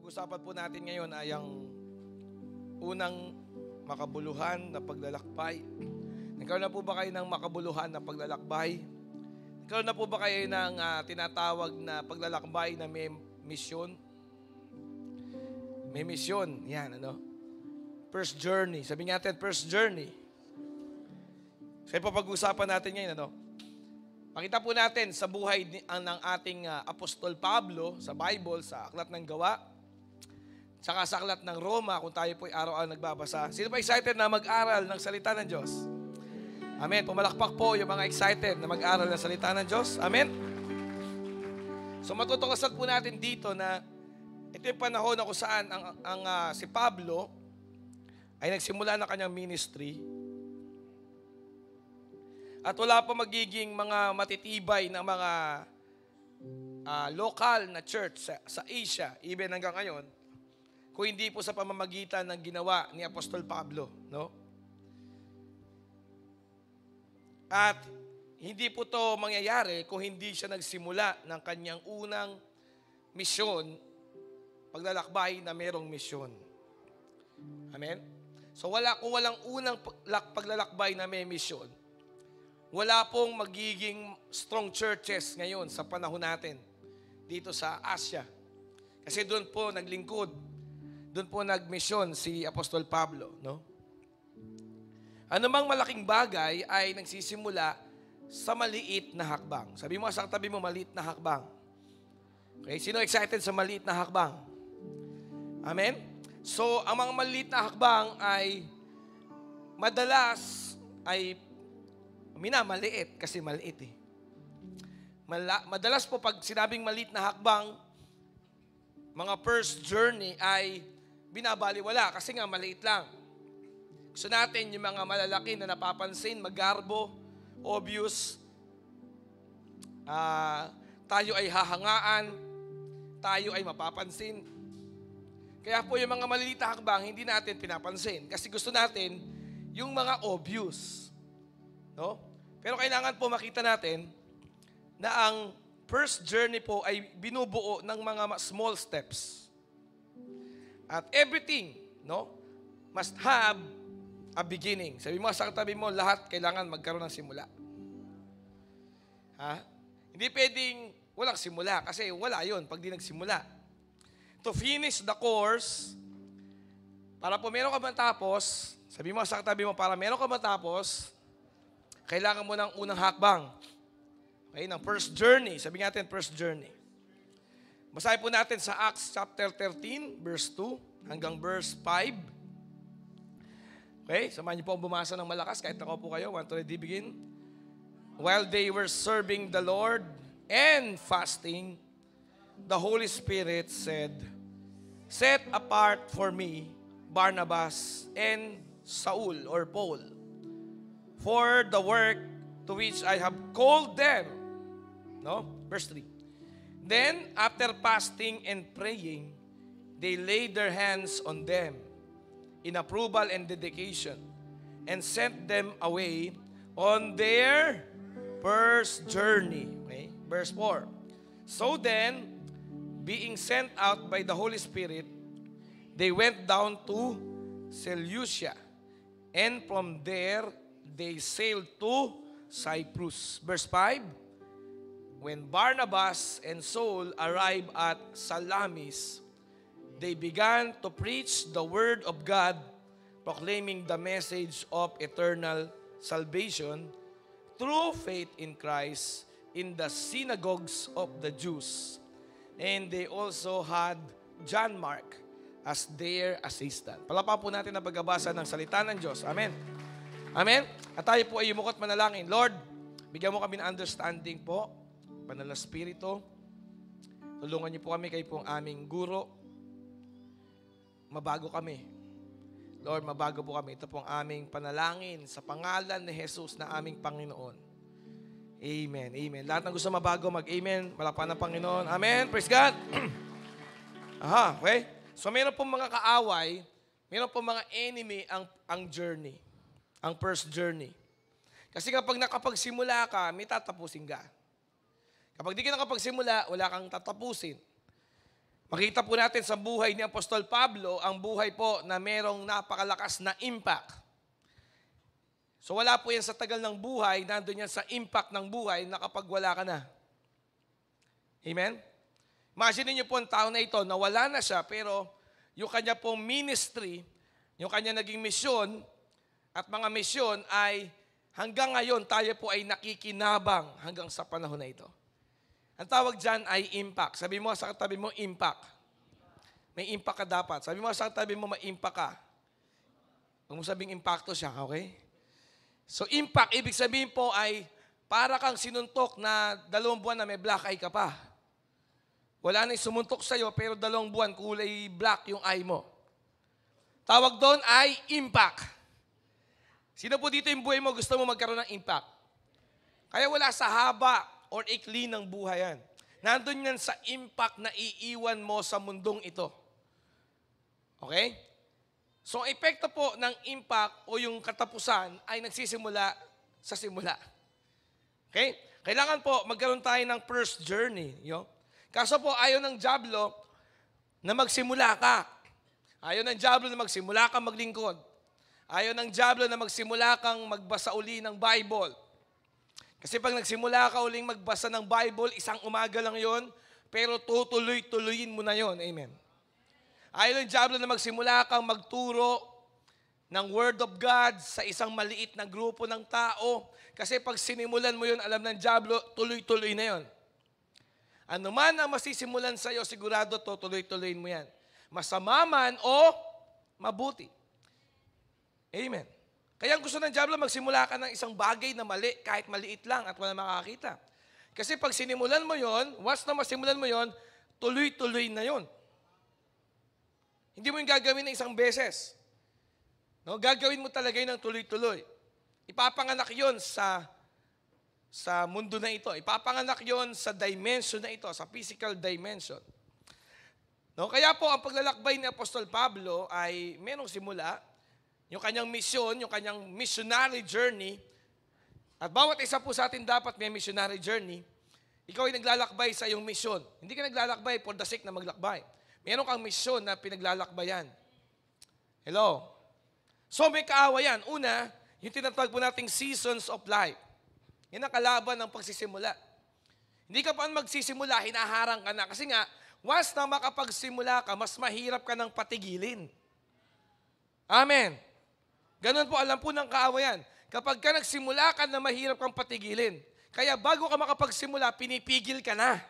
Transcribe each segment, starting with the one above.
Pag-usapan po natin ngayon ay ang unang makabuluhan na paglalakbay. Nagkaroon na po ba kayo ng makabuluhan na paglalakbay? Nagkaroon na po ba kayo ng tinatawag na paglalakbay na may misyon? May misyon. Yan, ano? First journey. Sabi natin, first journey. Kaya po pag-usapan natin ngayon, ano? Makita po natin sa buhay ng ating Apostol Pablo sa Bible, sa Aklat ng Gawa, saka sa Aklat ng Roma, kung tayo po ay araw-araw nagbabasa. Sino pa excited na mag-aral ng salita ng Diyos? Amen. Pumalakpak po yung mga excited na mag-aral ng salita ng Diyos. Amen. So matutuklasan po natin dito na ito yung panahon na kung saan si Pablo ay nagsimula ng kanyang ministry. At wala pa magiging mga matitibay na mga local na church sa Asia, even hanggang ngayon, kung hindi po sa pamamagitan ng ginawa ni Apostol Pablo. No? At hindi po to mangyayari kung hindi siya nagsimula ng kanyang unang misyon, paglalakbay na merong misyon. Amen? So kung walang unang paglalakbay na may misyon, wala pong magiging strong churches ngayon sa panahon natin dito sa Asia. Kasi doon po naglingkod, doon po nagmisyon si Apostol Pablo. No? Anumang malaking bagay ay nagsisimula sa maliit na hakbang. Sabi mo sa tabi mo, maliit na hakbang. Okay? Sino excited sa maliit na hakbang? Amen? So, ang mga maliit na hakbang ay madalas ay minamaliit kasi maliit eh. Madalas po pag sinabing maliit na hakbang, mga first journey ay binabaliwala kasi nga maliit lang. Gusto natin yung mga malalaki na napapansin, magarbo, obvious, tayo ay hahangaan, tayo ay mapapansin. Kaya po yung mga maliliit na hakbang, hindi natin pinapansin kasi gusto natin yung mga obvious. No? Pero kailangan po makita natin na ang first journey po ay binubuo ng mga small steps. At everything, no, must have a beginning. Sabi mo sa katabi mo, lahat kailangan magkaroon ng simula. Ha? Hindi pwedeng walang simula kasi wala yon pag di nagsimula. To finish the course, para po meron ka matapos, sabi mo sa katabi mo, para meron ka matapos, kailangan mo ng unang hakbang. Okay, ng first journey. Sabi natin, first journey. Basahin po natin sa Acts chapter 13, verse 2 hanggang verse 5. Okay, samahan niyo po ang bumasa ng malakas kahit ako po kayo. 1, 2, 3, begin. While they were serving the Lord and fasting, the Holy Spirit said, "Set apart for me Barnabas and Saul or Paul for the work to which I have called them." No? Verse 3. Then, after fasting and praying, they laid their hands on them in approval and dedication and sent them away on their first journey. Okay? Verse 4. So then, being sent out by the Holy Spirit, they went down to Seleucia, and from there, they sailed to Cyprus. Verse 5, when Barnabas and Saul arrived at Salamis, they began to preach the word of God, proclaiming the message of eternal salvation through faith in Christ in the synagogues of the Jews. And they also had John Mark as their assistant. Palapakan po natin ang pagbabasa ng salita ng Diyos. Amen. Amen? At tayo po ay yumukot manalangin. Lord, bigyan mo kami ng understanding po, Banal na Espiritu. Tulungan niyo po kami, kayo po ang aming guro. Mabago kami. Lord, mabago po kami. Ito po ang aming panalangin sa pangalan ni Jesus na aming Panginoon. Amen. Amen. Lahat ng gusto mabago, mag-amen. Malakpan ng Panginoon. Amen. Praise God. Aha, okay? So meron pong mga kaaway, meron pong mga enemy ang journey. Ang first journey. Kasi kapag nakapagsimula ka, may tatapusin ka. Kapag di ka nakapagsimula, wala kang tatapusin. Makita po natin sa buhay ni Apostol Pablo, ang buhay po na merong napakalakas na impact. So wala po yan sa tagal ng buhay, nandun yan sa impact ng buhay na kapag wala ka na. Amen? Imagine niyo po ang tao na ito, nawala na siya, pero yung kanya pong ministry, yung kanya naging misyon, at mga misyon ay hanggang ngayon tayo po ay nakikinabang hanggang sa panahon na ito. Ang tawag dyan ay impact. Sabi mo sa katabi mo, impact. May impact ka dapat. Sabi mo sa katabi mo, may impact ka. Huwag mo sabing impacto siya, okay? So impact, ibig sabihin po ay para kang sinuntok na 2 buwan na may black eye ka pa. Wala nang sumuntok sa'yo pero 2 buwan kulay black yung eye mo. Tawag doon ay impact. Sino po dito yung buhay mo gusto mo magkaroon ng impact? Kaya wala sa haba or ikli ng buhay yan. Nandun yan sa impact na iiwan mo sa mundong ito. Okay? So, ang epekto po ng impact o yung katapusan ay nagsisimula sa simula. Okay? Kailangan po magkaroon tayo ng first journey. Kaso po, ayaw ng diablo na magsimula ka. Ayaw ng diablo na magsimula kang maglingkod. Ayaw ng diablo na magsimula kang magbasa uli ng Bible. Kasi pag nagsimula ka uling magbasa ng Bible, isang umaga lang yon, pero tutuloy-tuloyin mo na yon. Amen. Ayaw ng diablo na magsimula kang magturo ng Word of God sa isang maliit na grupo ng tao. Kasi pag sinimulan mo yon, alam ng diablo, tuloy-tuloy na yon. Ano man ang masisimulan sa iyo, sigurado tutuloy-tuloyin mo yan. Masama man o mabuti. Amen. Kaya gusto ng diablo magsimula ka ng isang bagay na mali, kahit maliit lang at wala makakita. Kasi pag sinimulan mo yon, once na masimulan mo yon, tuloy-tuloy na yon. Hindi mo yung gagawin ng isang beses. No? Gagawin mo talaga yun ng tuloy-tuloy. Ipapanganak yon sa mundo na ito. Ipapanganak yon sa dimension na ito, sa physical dimension. No? Kaya po, ang paglalakbay ni Apostol Pablo ay merong simula, yung kanyang misyon, yung kanyang missionary journey, at bawat isa po sa atin dapat may missionary journey. Ikaw ay naglalakbay sa iyong misyon. Hindi ka naglalakbay for the sake na maglakbay. Meron kang misyon na pinaglalakbayan. Hello? So may kaawayan. Una, yung tinatawag po nating seasons of life. Yan ang kalaban ng pagsisimula. Hindi ka pa magsisimula, hinaharang ka na. Kasi nga, once na makapagsimula ka, mas mahirap ka nang patigilin. Amen. Ganun po, alam po ng kaawayan. Kapag ka nagsimula ka na mahirap kang patigilin. Kaya bago ka makapagsimula, pinipigil ka na.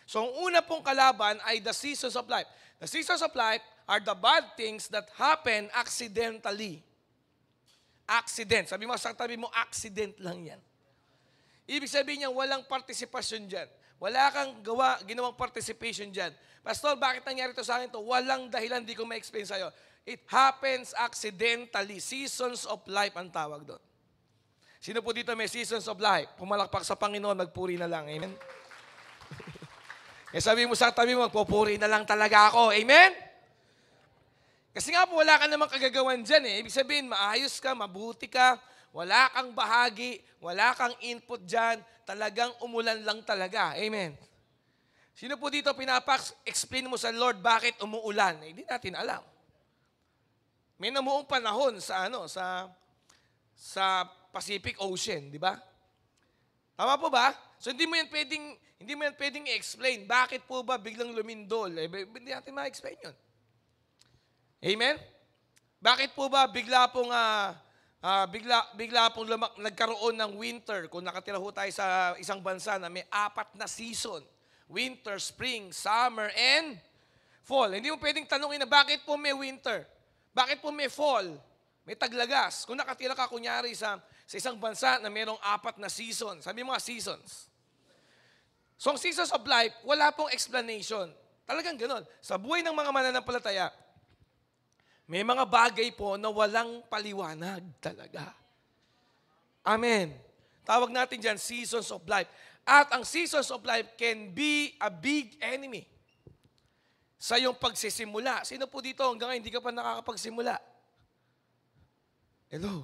So, ang una pong kalaban ay the seasons of life. The seasons of life are the bad things that happen accidentally. Accident. Sabi mo sa tabi mo, accident lang yan. Ibig sabihin niya, walang participation dyan. Wala kang ginawang participation dyan. Pastor, bakit nangyari ito sa akin ito? Walang dahilan, di ko ma-explain sa'yo. It happens accidentally. Seasons of life ang tawag doon. Sino po dito may seasons of life? Pumalakpak sa Panginoon, magpuri na lang. Amen? Kaya sabi mo sa tabi mo, magpupuri na lang talaga ako. Amen? Kasi nga po, wala ka namang kagagawan dyan eh. Ibig sabihin, maayos ka, mabuti ka, wala kang bahagi, wala kang input dyan, talagang umulan lang talaga. Amen? Sino po dito explain mo sa Lord bakit umuulan? Hindi natin alam. May namuong panahon sa Pacific Ocean, di ba? Tama po ba? So hindi mo yan pwedeng i-explain. Bakit po ba biglang lumindol? Hindi natin ma-explain yun. Amen? Bakit po ba bigla pong nagkaroon ng winter? Kung nakatira ho tayo sa isang bansa na may 4 na season. Winter, spring, summer, and fall. Hindi mo pwedeng tanongin na bakit po may winter? Bakit po may fall? May taglagas. Kung nakatira ka kunyari sa isang bansa na mayroong 4 na season. Sabi mo nga seasons. So ang seasons of life, wala pong explanation. Talagang ganon. Sa buhay ng mga mananampalataya, may mga bagay po na walang paliwanag talaga. Amen. Tawag natin dyan, seasons of life. At ang seasons of life can be a big enemy sa iyong pagsisimula. Sino po dito hanggang ngayon hindi ka pa nakakapagsimula? Hello?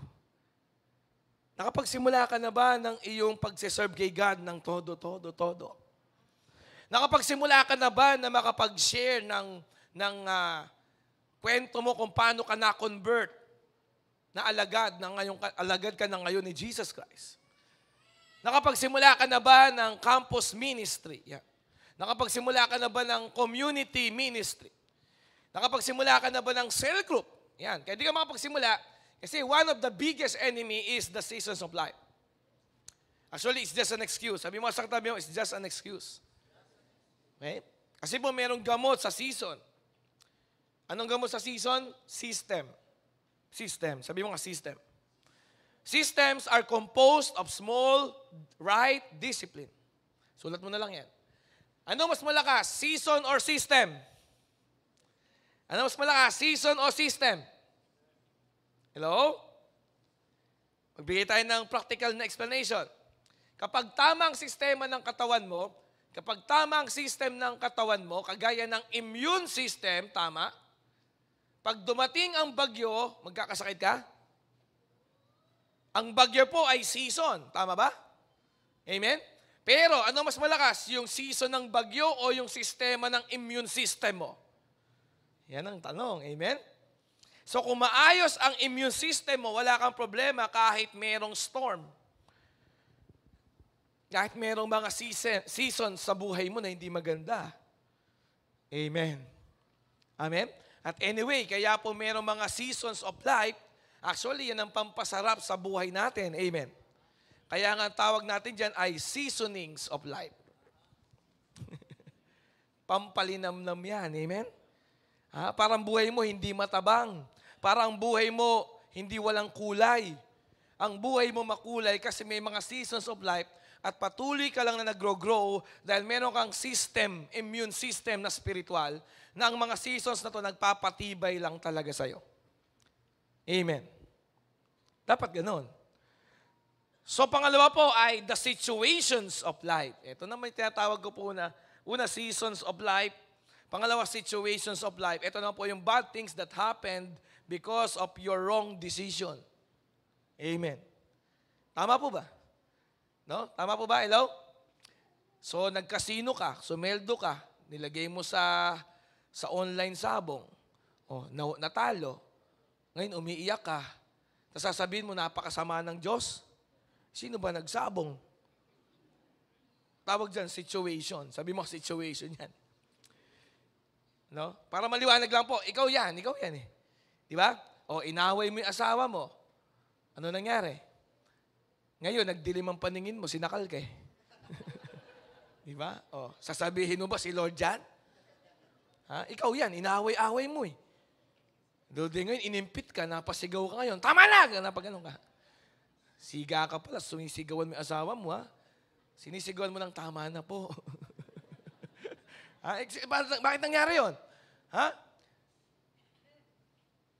Nakapagsimula ka na ba ng iyong pagsiserve kay God ng todo? Nakapagsimula ka na ba na makapag-share ng kwento mo kung paano ka na-convert na alagad ka na ngayon ni Jesus Christ? Nakapagsimula ka na ba ng campus ministry? Yeah. Nakapagsimula ka na ba ng community ministry? Nakapagsimula ka na ba ng cell group? Yan. Kaya di ka makapagsimula kasi one of the biggest enemy is the seasons of life. Actually, it's just an excuse. Sabi mo sa katabi mo, it's just an excuse. Okay? Kasi po merong gamot sa season. Anong gamot sa season? System. System. Sabi mo nga system. Systems are composed of small, right discipline. Sulat mo na lang yan. Ano mas malakas? Season or system? Ano mas malakas? Season or system? Hello? Magbigay tayo ng practical na explanation. Kapag tamang sistema ng katawan mo, kapag tamang system ng katawan mo, kagaya ng immune system, tama, pag dumating ang bagyo, magkakasakit ka? Ang bagyo po ay season, tama ba? Amen? Pero ano mas malakas, yung season ng bagyo o yung sistema ng immune system mo? Yan ang tanong, amen? So kung maayos ang immune system mo, wala kang problema kahit merong storm. Kahit merong mga season sa buhay mo na hindi maganda. Amen. Amen? At anyway, kaya po merong mga seasons of life, actually, yan ang pampasarap sa buhay natin. Amen. Kaya nga tawag natin dyan ay seasonings of life. Pampalinamnam yan. Amen? Parang buhay mo hindi matabang. Parang buhay mo hindi walang kulay. Ang buhay mo makulay kasi may mga seasons of life at patuloy ka lang na nag-grow dahil meron kang system, immune system na spiritual, na ang mga seasons na to nagpapatibay lang talaga sa'yo. Amen. Dapat ganon. So pangalawa po ay the situations of life. Ito na may tinatawag ko po una seasons of life, pangalawa situations of life. Ito na po yung bad things that happened because of your wrong decision. Amen. Tama po ba? No? Tama po ba? Hello? So, nagkasino ka, sumeldo ka, nilagay mo sa online sabong, natalo, ngayon umiiyak ka, tapos sasabihin mo, napakasama ng Diyos. Sino ba nagsabong? Tawag dyan, situation. Sabi mo, situation yan. No? Para maliwanag lang po, ikaw yan eh. Di ba? O, inaway mo yung asawa mo. Ano nangyari? Ngayon, nagdilim ang paningin mo, sinakal ka eh. Di ba? O, sasabihin mo ba si Lord yan? Ikaw yan, inaaway-away mo eh. Doon ngayon, inimpit ka, napasigaw ka ngayon. Tama na! Napaganon ka. Siga ka pala, sumisigawan mo yung asawa mo ha. Sinisigawan mo ng tama na po. Bakit nangyari yun?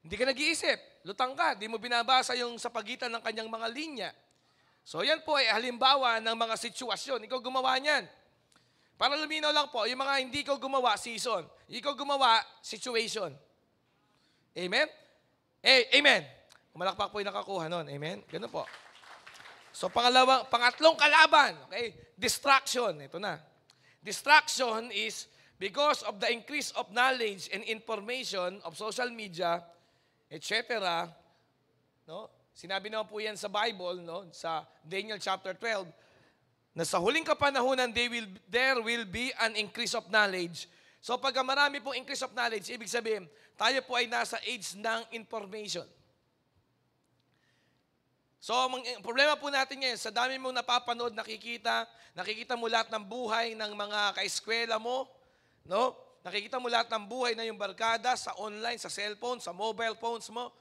Hindi ka nag-iisip. Lutang ka, di mo binabasa yung sa pagitan ng kanyang mga linya. So yan po ay halimbawa ng mga sitwasyon. Ikaw gumawa niyan. Para luminaw lang po, yung mga hindi ko gumawa, season. Ikaw gumawa, situation. Amen? Amen. Malakpak po yung nakakuha nun. Amen? Ganun po. So pangatlong kalaban, okay? Distraction. Ito na. Distraction is because of the increase of knowledge and information of social media, etc. No? Sinabi naman po yan sa Bible, no? Sa Daniel chapter 12, na sa huling kapanahunan, there will be an increase of knowledge. So pagka marami pong increase of knowledge, ibig sabihin, tayo po ay nasa age ng information. So ang problema po natin ngayon, sa dami mong napapanood, nakikita mo lahat ng buhay ng mga kaeskwela mo, no? Nakikita mo lahat ng buhay na yung barkada sa online, sa cellphone, sa mobile phones mo.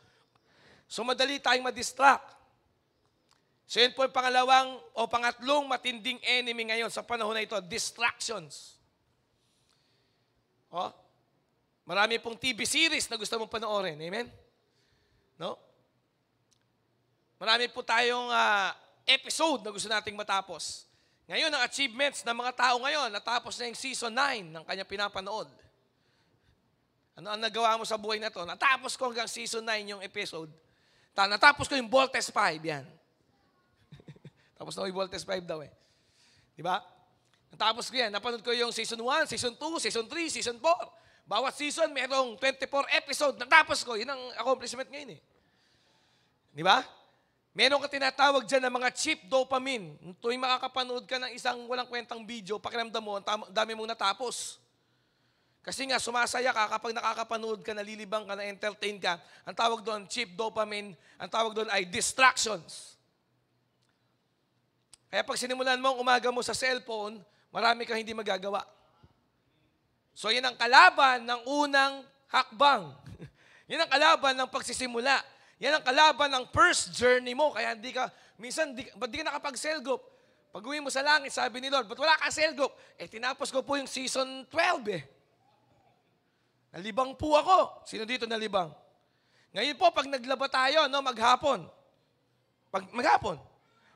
So madali tayong madistract. So yun po yung pangatlong matinding enemy ngayon sa panahon na ito, distractions. Marami pong TV series na gusto mong panoorin. Amen? No? Marami po tayong episode na gusto nating matapos. Ngayon, ang achievements ng mga tao ngayon, natapos na yung season 9 ng kanya pinapanood. Ano ang nagawa mo sa buhay na to? Natapos ko hanggang season 9 yung episode. Natapos ko yung Voltes 5, yan. Tapos na yung Voltes 5 daw eh. Di ba? Natapos ko yan. Napanood ko yung season 1, season 2, season 3, season 4. Bawat season, merong 24 episode. Natapos ko. Yun ang accomplishment ngayon eh. Di ba? Meron ka tinatawag dyan ng mga cheap dopamine. Tuwing makakapanood ka ng isang walang kwentang video, pakiramdam mo, ang dami mong natapos. Kasi nga, sumasaya ka kapag nakakapanood ka, nalilibang ka, na-entertain ka. Ang tawag doon, cheap dopamine. Ang tawag doon ay distractions. Kaya pag sinimulan mo ang umaga mo sa cellphone, marami kang hindi magagawa. So, yan ang kalaban ng unang hakbang. Yan ang kalaban ng pagsisimula. Yan ang kalaban ng first journey mo. Kaya hindi ka, minsan, ba't di ka nakapag-cell group? Pag uwi mo sa langit, sabi ni Lord, ba't wala ka cell group? Tinapos ko po yung season 12 eh. Nalibang po ako. Sino dito nalibang? Ngayon po, pag naglaba tayo, no, maghapon. Maghapon.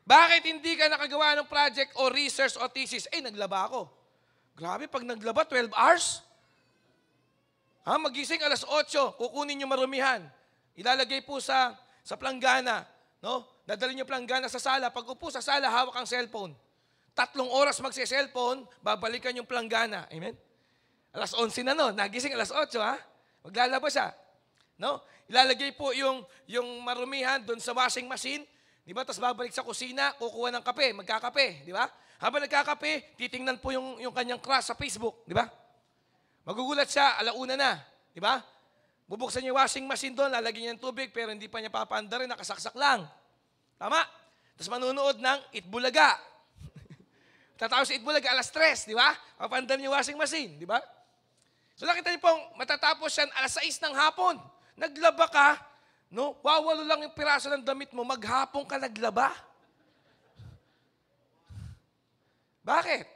Bakit hindi ka nakagawa ng project o research o thesis? Naglaba ako. Grabe, pag naglaba, 12 hours? Magising alas 8, kukunin yung marumihan. Ilalagay po sa planggana. No? Dadalhin yung planggana sa sala. Pag upo sa sala, hawak ang cellphone. 3 oras magse-cellphone, babalikan yung planggana. Amen? Alas 11 na no, nagising alas 8 ha. Maglalaba siya. No? Ilalagay po yung marumihan doon sa washing machine, di ba? Tapos babalik sa kusina, kukuha ng kape, magkakape, di ba? Habang nagkakape, titingnan po yung kanyang crush sa Facebook, di ba? Magugulat siya, alauna na, di ba? Bubuksan niya yung washing machine doon, lalagyan niya ng tubig, pero hindi pa niya papaandarin, nakasaksak lang. Tama? Tapos manunood ng Itbulaga. Tatapos sa Itbulaga, alas 3, di ba? Papandar niya yung washing machine, di ba? So nakita niyo pong matatapos yan alas 6 ng hapon. Naglaba ka, no? Wawalo lang yung piraso ng damit mo, maghapon ka naglaba. Bakit?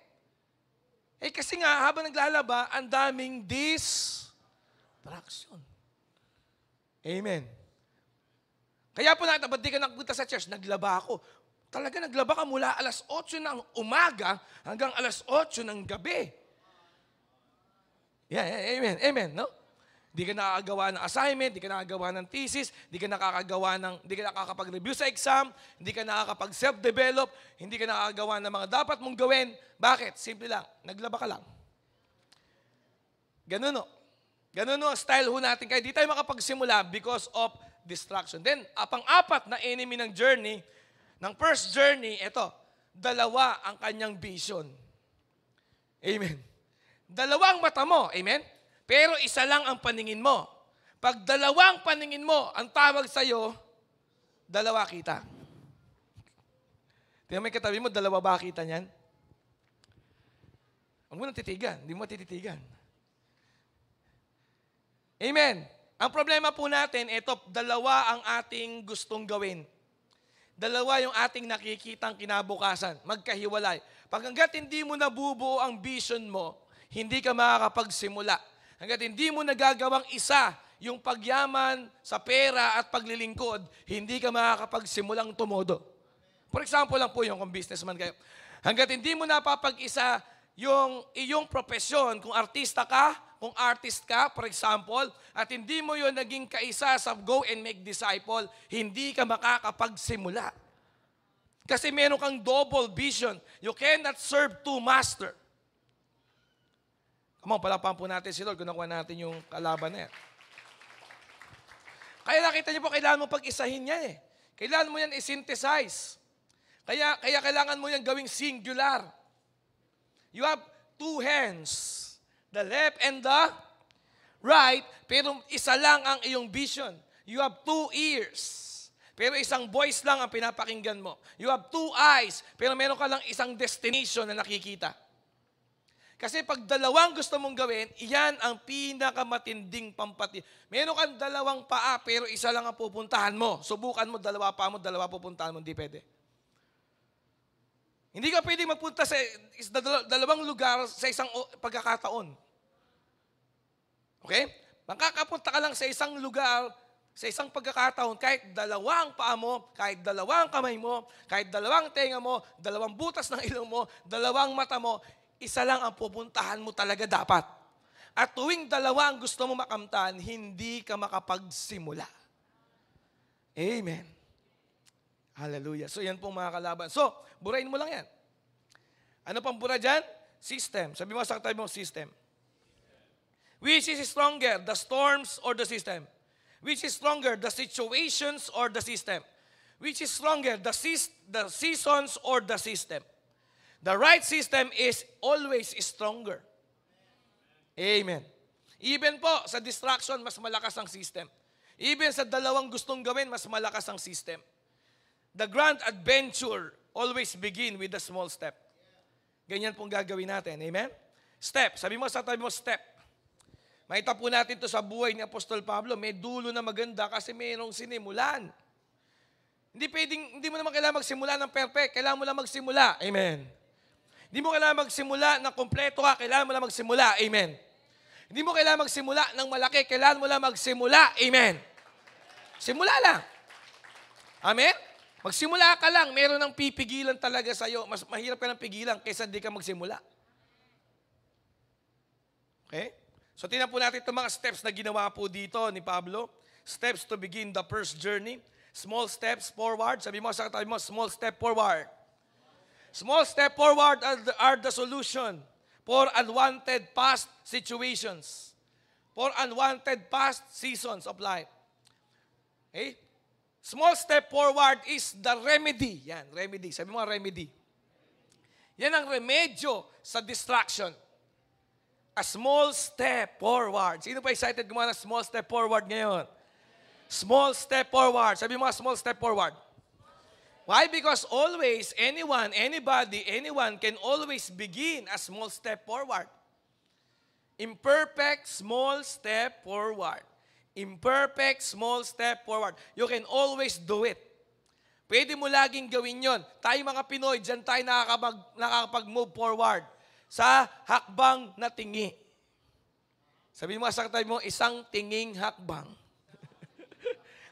Kasi nga, habang naglalaba, ang daming distraction. Amen. Kaya po nakita, ba't di ka nagpunta sa church? Naglaba ako. Talaga naglaba ka mula alas 8 ng umaga hanggang alas 8 ng gabi. Yeah, amen, amen, no? Di ka nakakagawa ng assignment, di ka nakakagawa ng thesis, di ka nakakapag-review sa exam, hindi ka nakakapag-self-develop, hindi ka nakakagawa ng mga dapat mong gawin. Bakit? Simple lang, naglaba ka lang. Ganun no. Ganun no ang style ho natin. Kaya di tayo makapagsimula because of distraction. Then, pang-apat na enemy ng journey, ng first journey, dalawa ang kanyang vision. Amen. Dalawang mata mo, amen? Pero isa lang ang paningin mo. Pag dalawang paningin mo, ang tawag sa'yo, dalawa kita. Tingnan mo yung katabi mo, dalawa ba kita niyan? Huwag mo nang titigan, hindi mo matititigan. Amen. Ang problema po natin, dalawa ang ating gustong gawin. Dalawa yung ating nakikitang kinabukasan, magkahiwalay. Pag hanggat hindi mo nabubuo ang vision mo, hindi ka makakapagsimula. Hanggat hindi mo nagagawang isa yung pagyaman sa pera at paglilingkod, hindi ka makakapagsimulang tumodo. For example lang po yung kung businessman kayo. Hanggat hindi mo napapag-isa yung iyong profesyon, kung artista ka, kung artist ka, for example, at hindi mo yun naging kaisa sa go and make disciple, hindi ka makakapagsimula. Kasi meron kang double vision. You cannot serve two masters. Come on, palapakan po natin si Lord kung nakuha natin yung kalaban na yan. Kaya nakita niyo po, kailangan mo pag-isahin yan eh. Kailangan mo yan i-synthesize. Kaya kailangan mo yan gawing singular. You have two hands, the left and the right, pero isa lang ang iyong vision. You have two ears, pero isang voice lang ang pinapakinggan mo. You have two eyes, pero meron ka lang isang destination na nakikita. Kasi pag dalawang gusto mong gawin, iyan ang pinakamatinding pampati. Meron kang dalawang paa, pero isa lang ang pupuntahan mo. Subukan mo, dalawa pa mo, dalawa pupuntahan mo, hindi pwede. Hindi ka pwedeng magpunta sa dalawang lugar sa isang pagkakataon. Okay? Makakapunta ka lang sa isang lugar, sa isang pagkakataon, kahit dalawang paa mo, kahit dalawang kamay mo, kahit dalawang tenga mo, dalawang butas ng ilong mo, dalawang mata mo, isa lang ang pupuntahan mo talaga dapat. At tuwing dalawa ang gusto mo makamtan, hindi ka makapagsimula. Amen. Hallelujah. So yan pong mga kalaban. So, burahin mo lang yan. Ano pang bura dyan? System. Sabi mo sa tabi mo, system. Which is stronger, the storms or the system? Which is stronger, the situations or the system? Which is stronger, the seasons or the system? The right system is always stronger. Amen. Even po sa distraction, mas malakas ang system. Even sa dalawang gustong gawin, mas malakas ang system. The grand adventure always begin with a small step. Ganyan pong gagawin natin. Amen? Step. Sabi mo sa tabi mo, step. Makita po natin ito sa buhay ni Apostol Pablo. May dulo na maganda kasi mayroong sinimulan. Hindi mo naman kailangan magsimula ng perfect. Kailangan mo lang magsimula. Amen. Hindi mo kailangan magsimula ng kompleto ka. Kailangan mo lang magsimula. Amen. Hindi mo kailangan magsimula ng malaki. Kailangan mo lang magsimula. Amen. Simula lang. Amen? Magsimula ka lang. Meron ng pipigilan talaga sa'yo. Mas mahirap ka ng pigilan kaysa di ka magsimula. Okay? So, tingnan po natin itong mga steps na ginawa po dito ni Pablo. Steps to begin the first journey. Small steps forward. Sabi mo sa katabi mo, small step forward. Small step forward are the solution for unwanted past situations. For unwanted past seasons of life. Okay? Small step forward is the remedy. Yan, remedy. Sabi mo remedy. Yan ang remedyo sa distraction. A small step forward. Sino pa excited gumawa ng small step forward ngayon? Small step forward. Sabi mo, small step forward. Why? Because always, anyone, anybody, anyone can always begin a small step forward. Imperfect small step forward. Imperfect small step forward. You can always do it. Pwede mo laging gawin yon. Tayo mga Pinoy, dyan tayo nakakapag-move forward sa hakbang na tingi. Sabi mo sa katabi mo, isang tinging hakbang.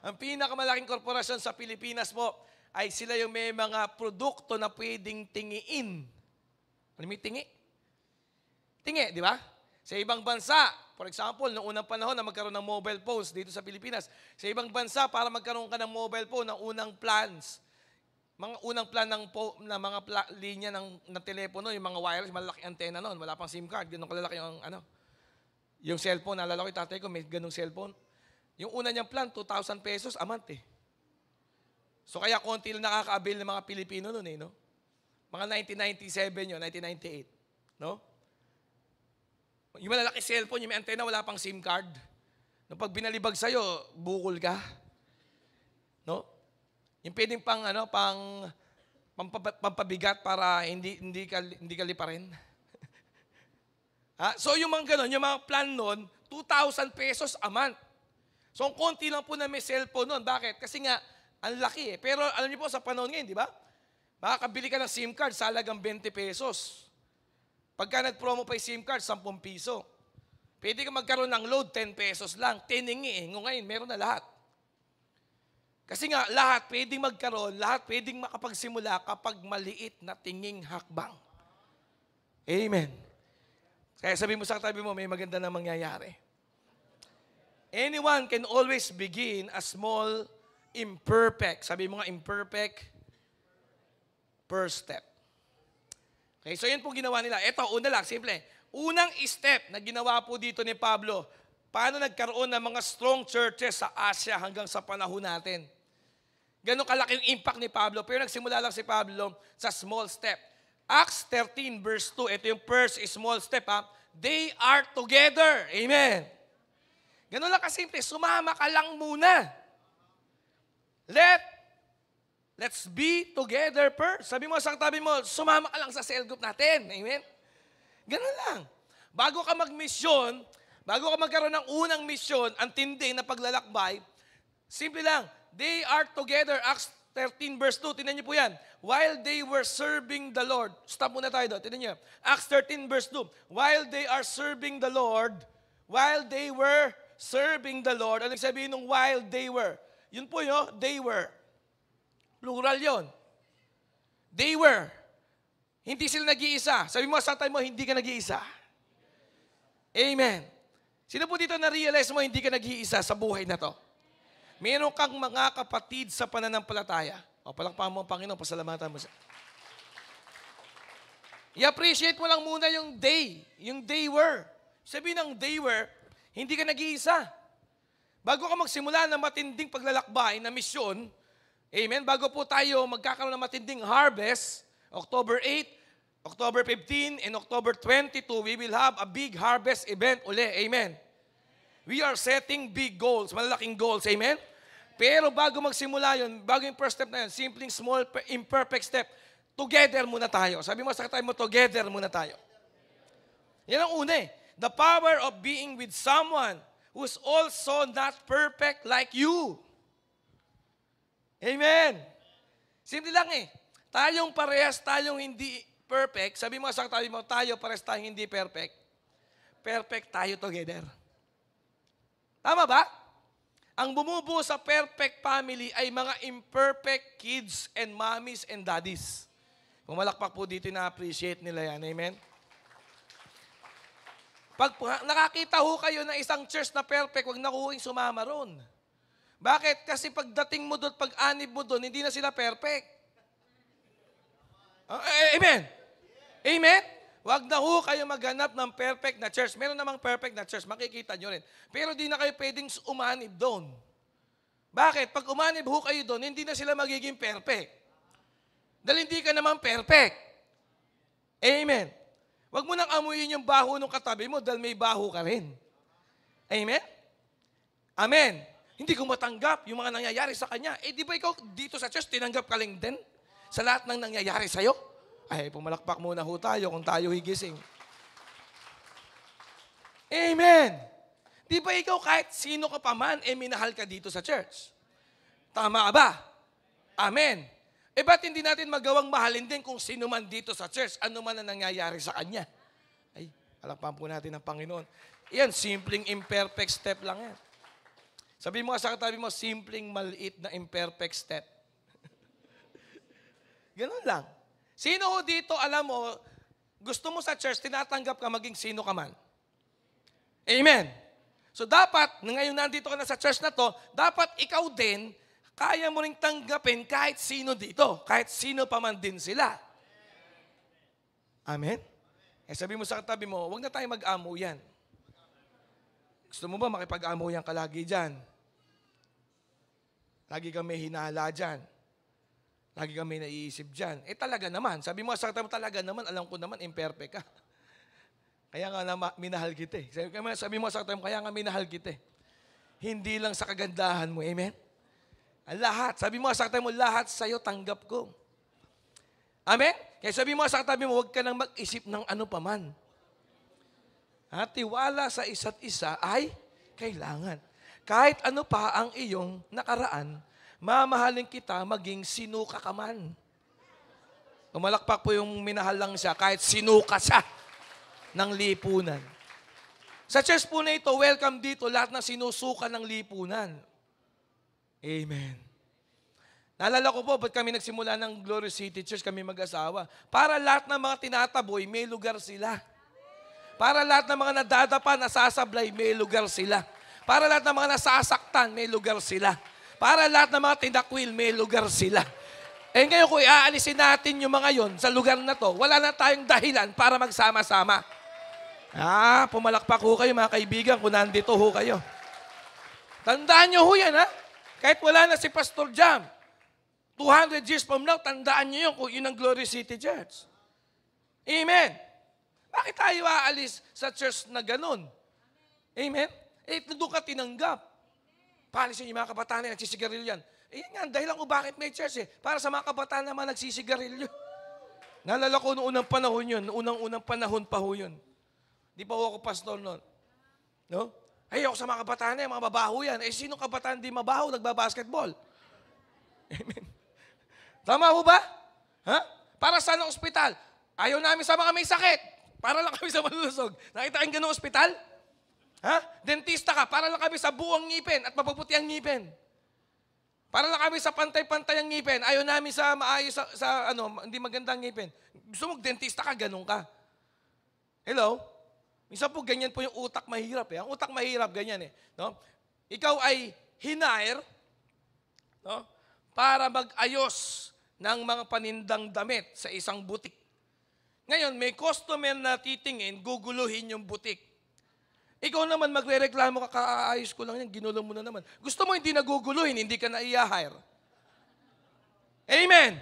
Ang pinakamalaking korporasyon sa Pilipinas po ay sila yung may mga produkto na pwedeng tingiin. Ano may tingi? Tingi, di ba? Sa ibang bansa, for example, noong unang panahon na magkaroon ng mobile phones dito sa Pilipinas, sa ibang bansa, para magkaroon ka ng mobile phone, ng unang plans, mga unang plan ng linya ng telepono, yung mga wireless, malaki antena noon, wala pang SIM card, ganun kalalaki yung cellphone, naalala ko yung tatay ko, may ganung cellphone. Yung una niyang plan, 2,000 pesos a month eh. So kaya konti lang nakaka-avail ng mga Pilipino noon eh, no? Mga 1997 yun, 1998, no? Yung malalaki cellphone, yung may antena, wala pang SIM card. No, pag binalibag sa'yo, bukol ka. No? Yung pwedeng pampabigat para hindi ka liparin. So yung mga ganun, yung mga plan nun, 2,000 pesos a month. So ang konti lang po na may cellphone nun. Bakit? Kasi nga, ang laki eh. Pero alam niyo po sa panahon ngayon, di ba? Makakabili ka ng SIM card sa halagang 20 pesos. Pagka nag-promo pa yung SIM card, 10 piso. Pwede ka magkaroon ng load, 10 pesos lang. Tiningi eh. Ngayon, meron na lahat. Kasi nga, lahat pwedeng magkaroon, lahat pwedeng makapagsimula kapag maliit na tinging hakbang. Amen. Kaya sabi mo sa katabi mo, may maganda na mangyayari. Anyone can always begin a small, imperfect, sabi mo nga imperfect, first step. Okay, so yun po ginawa nila. Ito, una lang, simple. Unang step na ginawa po dito ni Pablo, paano nagkaroon ng mga strong churches sa Asia hanggang sa panahon natin. Ganun kalaki yung impact ni Pablo, pero nagsimula lang si Pablo sa small step. Acts 13 verse 2, ito yung first small step. They are together. Amen. Ganun lang kasimple, sumama ka lang muna. Let's be together first. Sabi mo sa katabi mo, sumama ka lang sa cell group natin. Amen? Ganun lang. Bago ka mag-mission, bago ka magkaroon ng unang mission, ang tindi na paglalakbay, simple lang, they are together. Acts 13 verse 2, tinan niyo po yan. While they were serving the Lord. Stop muna tayo doon, tinan niyo. Acts 13 verse 2, while they are serving the Lord, while they were serving the Lord, ano sabihin nung while they were? Yun po yun, they were. Plural yon. They were. Hindi sila nag-iisa. Sabi mo sa tayo mo, hindi ka nag-iisa. Amen. Sino po dito na-realize mo, hindi ka nag-iisa sa buhay na to? Meron kang mga kapatid sa pananampalataya. O, palakpakan mo ang Panginoon, pasalamatan mo siya. I-appreciate mo lang muna yung day were. Sabihin ng day were, hindi ka nag-iisa. Bago ka magsimula ng matinding paglalakbay na misyon, amen, bago po tayo magkakaroon ng matinding harvest, October 8, October 15, and October 22, we will have a big harvest event uli. Amen. We are setting big goals, malalaking goals. Amen. Pero bago magsimula yun, bago yung first step na yun, simpleng small, imperfect step, together muna tayo. Sabi mo sa tayo mo, together muna tayo. Yan ang una eh. The power of being with someone who's also not perfect like you. Amen. Simple lang eh. Tayong parehas, tayong hindi perfect. Sabi mo sa tayo mo, tayo parehas tayong hindi perfect. Perfect tayo together. Tama ba? Ang bumubuo sa perfect family ay mga imperfect kids and mommies and daddies. Pumalakpak po dito, na-appreciate nila yan. Amen? Pag nakakita ho kayo ng isang church na perfect, huwag na huwing sumama ron. Bakit? Kasi pagdating mo doon, pag-anib mo doon, hindi na sila perfect. Amen? Amen? Huwag na ho kayo maghanap ng perfect na church. Meron namang perfect na church, makikita nyo rin. Pero di na kayo pwedeng umanib doon. Bakit? Pag umanib ho kayo doon, hindi na sila magiging perfect. Dahil hindi ka naman perfect. Amen. Huwag mo nang amuyin yung baho ng katabi mo dahil may baho ka rin. Amen? Amen. Hindi ko matanggap yung mga nangyayari sa kanya. Di ba ikaw dito sa church, tinanggap ka lang din sa lahat ng nangyayari sa'yo? Ay, pumalakpak muna ho tayo kung tayo higising. Amen. Di ba ikaw kahit sino ka pa man, minahal ka dito sa church? Tama ba? Amen. Ba't hindi natin magawang mahalin din kung sino man dito sa church, ano man ang nangyayari sa kanya? Ay, palakpakan po natin ang Panginoon. Yan, simpleng imperfect step lang yan. Sabi mo sa katabi mo, simpleng maliit na imperfect step. Ganun lang. Sino ho dito, alam mo, gusto mo sa church, tinatanggap ka maging sino ka man? Amen. So dapat, ngayon nandito ka na sa church na to, dapat ikaw din, kaya mo rin tanggapin kahit sino dito, kahit sino pa man din sila. Amen? Sabi mo sa katabi mo, huwag na tayo mag-amo yan. Gusto mo ba makipag-amo yan ka lagi dyan? Lagi kang may hinala dyan. Lagi kang may naiisip dyan. Talaga naman. Sabi mo sa katabi mo, talaga naman, alam ko naman, imperfect ka. Kaya nga minahal kita eh. Sabi mo sa katabi mo, kaya nga minahal kita eh. Hindi lang sa kagandahan mo. Amen? Lahat. Sabi mo sa katabi mo, lahat sa'yo tanggap ko. Amen? Kaya sabi mo sa katabi mo, huwag ka nang mag-isip ng ano paman. Tiwala sa isa't isa ay kailangan. Kahit ano pa ang iyong nakaraan, mamahalin kita maging sinuka ka man. Tumalakpak po yung minahal lang siya, kahit sinuka siya ng lipunan. Sa church po na ito, welcome dito, lahat ng sinusuka ng lipunan. Amen. Naalala ko po, ba't kami nagsimula ng Glory City Church, kami mag-asawa? Para lahat ng mga tinataboy, may lugar sila. Para lahat ng mga nadadapa, nasasablay, may lugar sila. Para lahat ng mga nasasaktan, may lugar sila. Para lahat ng mga tinakwil, may lugar sila. Ngayon kung iaalisin natin yung mga yon sa lugar na to, wala na tayong dahilan para magsama-sama. Pumalakpak ho kayo mga kaibigan kung nandito ho kayo. Tandaan nyo ho yan ha. Kahit wala na si Pastor Jam, 200 years from now, tandaan nyo yun kung yun ang Glory City Church. Amen. Bakit tayo aalis sa church na ganun? Amen? Doon ka tinanggap. Paalisin yung mga kabataan na nagsisigarilyo yan. Yan nga, dahilan ko bakit may church eh. Para sa mga kabataan naman nagsisigarilyo. Naalala ko noong unang panahon yun, unang panahon pa ho yun. Di pa ako pastor noon. No? Ayoko sa mga kabataan na mga babaho yan. Sino kabataan di mabaho, nagbabasketball? Amen. Tama ho ba? Ha? Para saan ang ospital? Ayaw namin sa mga may sakit. Para lang kami sa malulusog. Nakita kang ganung ospital? Ha? Dentista ka, para lang kami sa buong ngipin at mapaputi ang ngipin. Para lang kami sa pantay-pantay ang ngipin. Ayaw namin sa maayos sa hindi magandang ngipin. Gusto mo dentista ka, ganun ka. Hello? Minsan po, ganyan po yung utak mahirap eh. Ang utak mahirap, ganyan eh. No? Ikaw ay hinair, no? Para mag-ayos ng mga panindang damit sa isang butik. Ngayon, may customer na titingin, guguluhin yung butik. Ikaw naman magre-reklamo ka, kaayos ko lang yan, ginulo mo na naman. Gusto mo hindi naguguluhin, hindi ka na i-hire. Amen.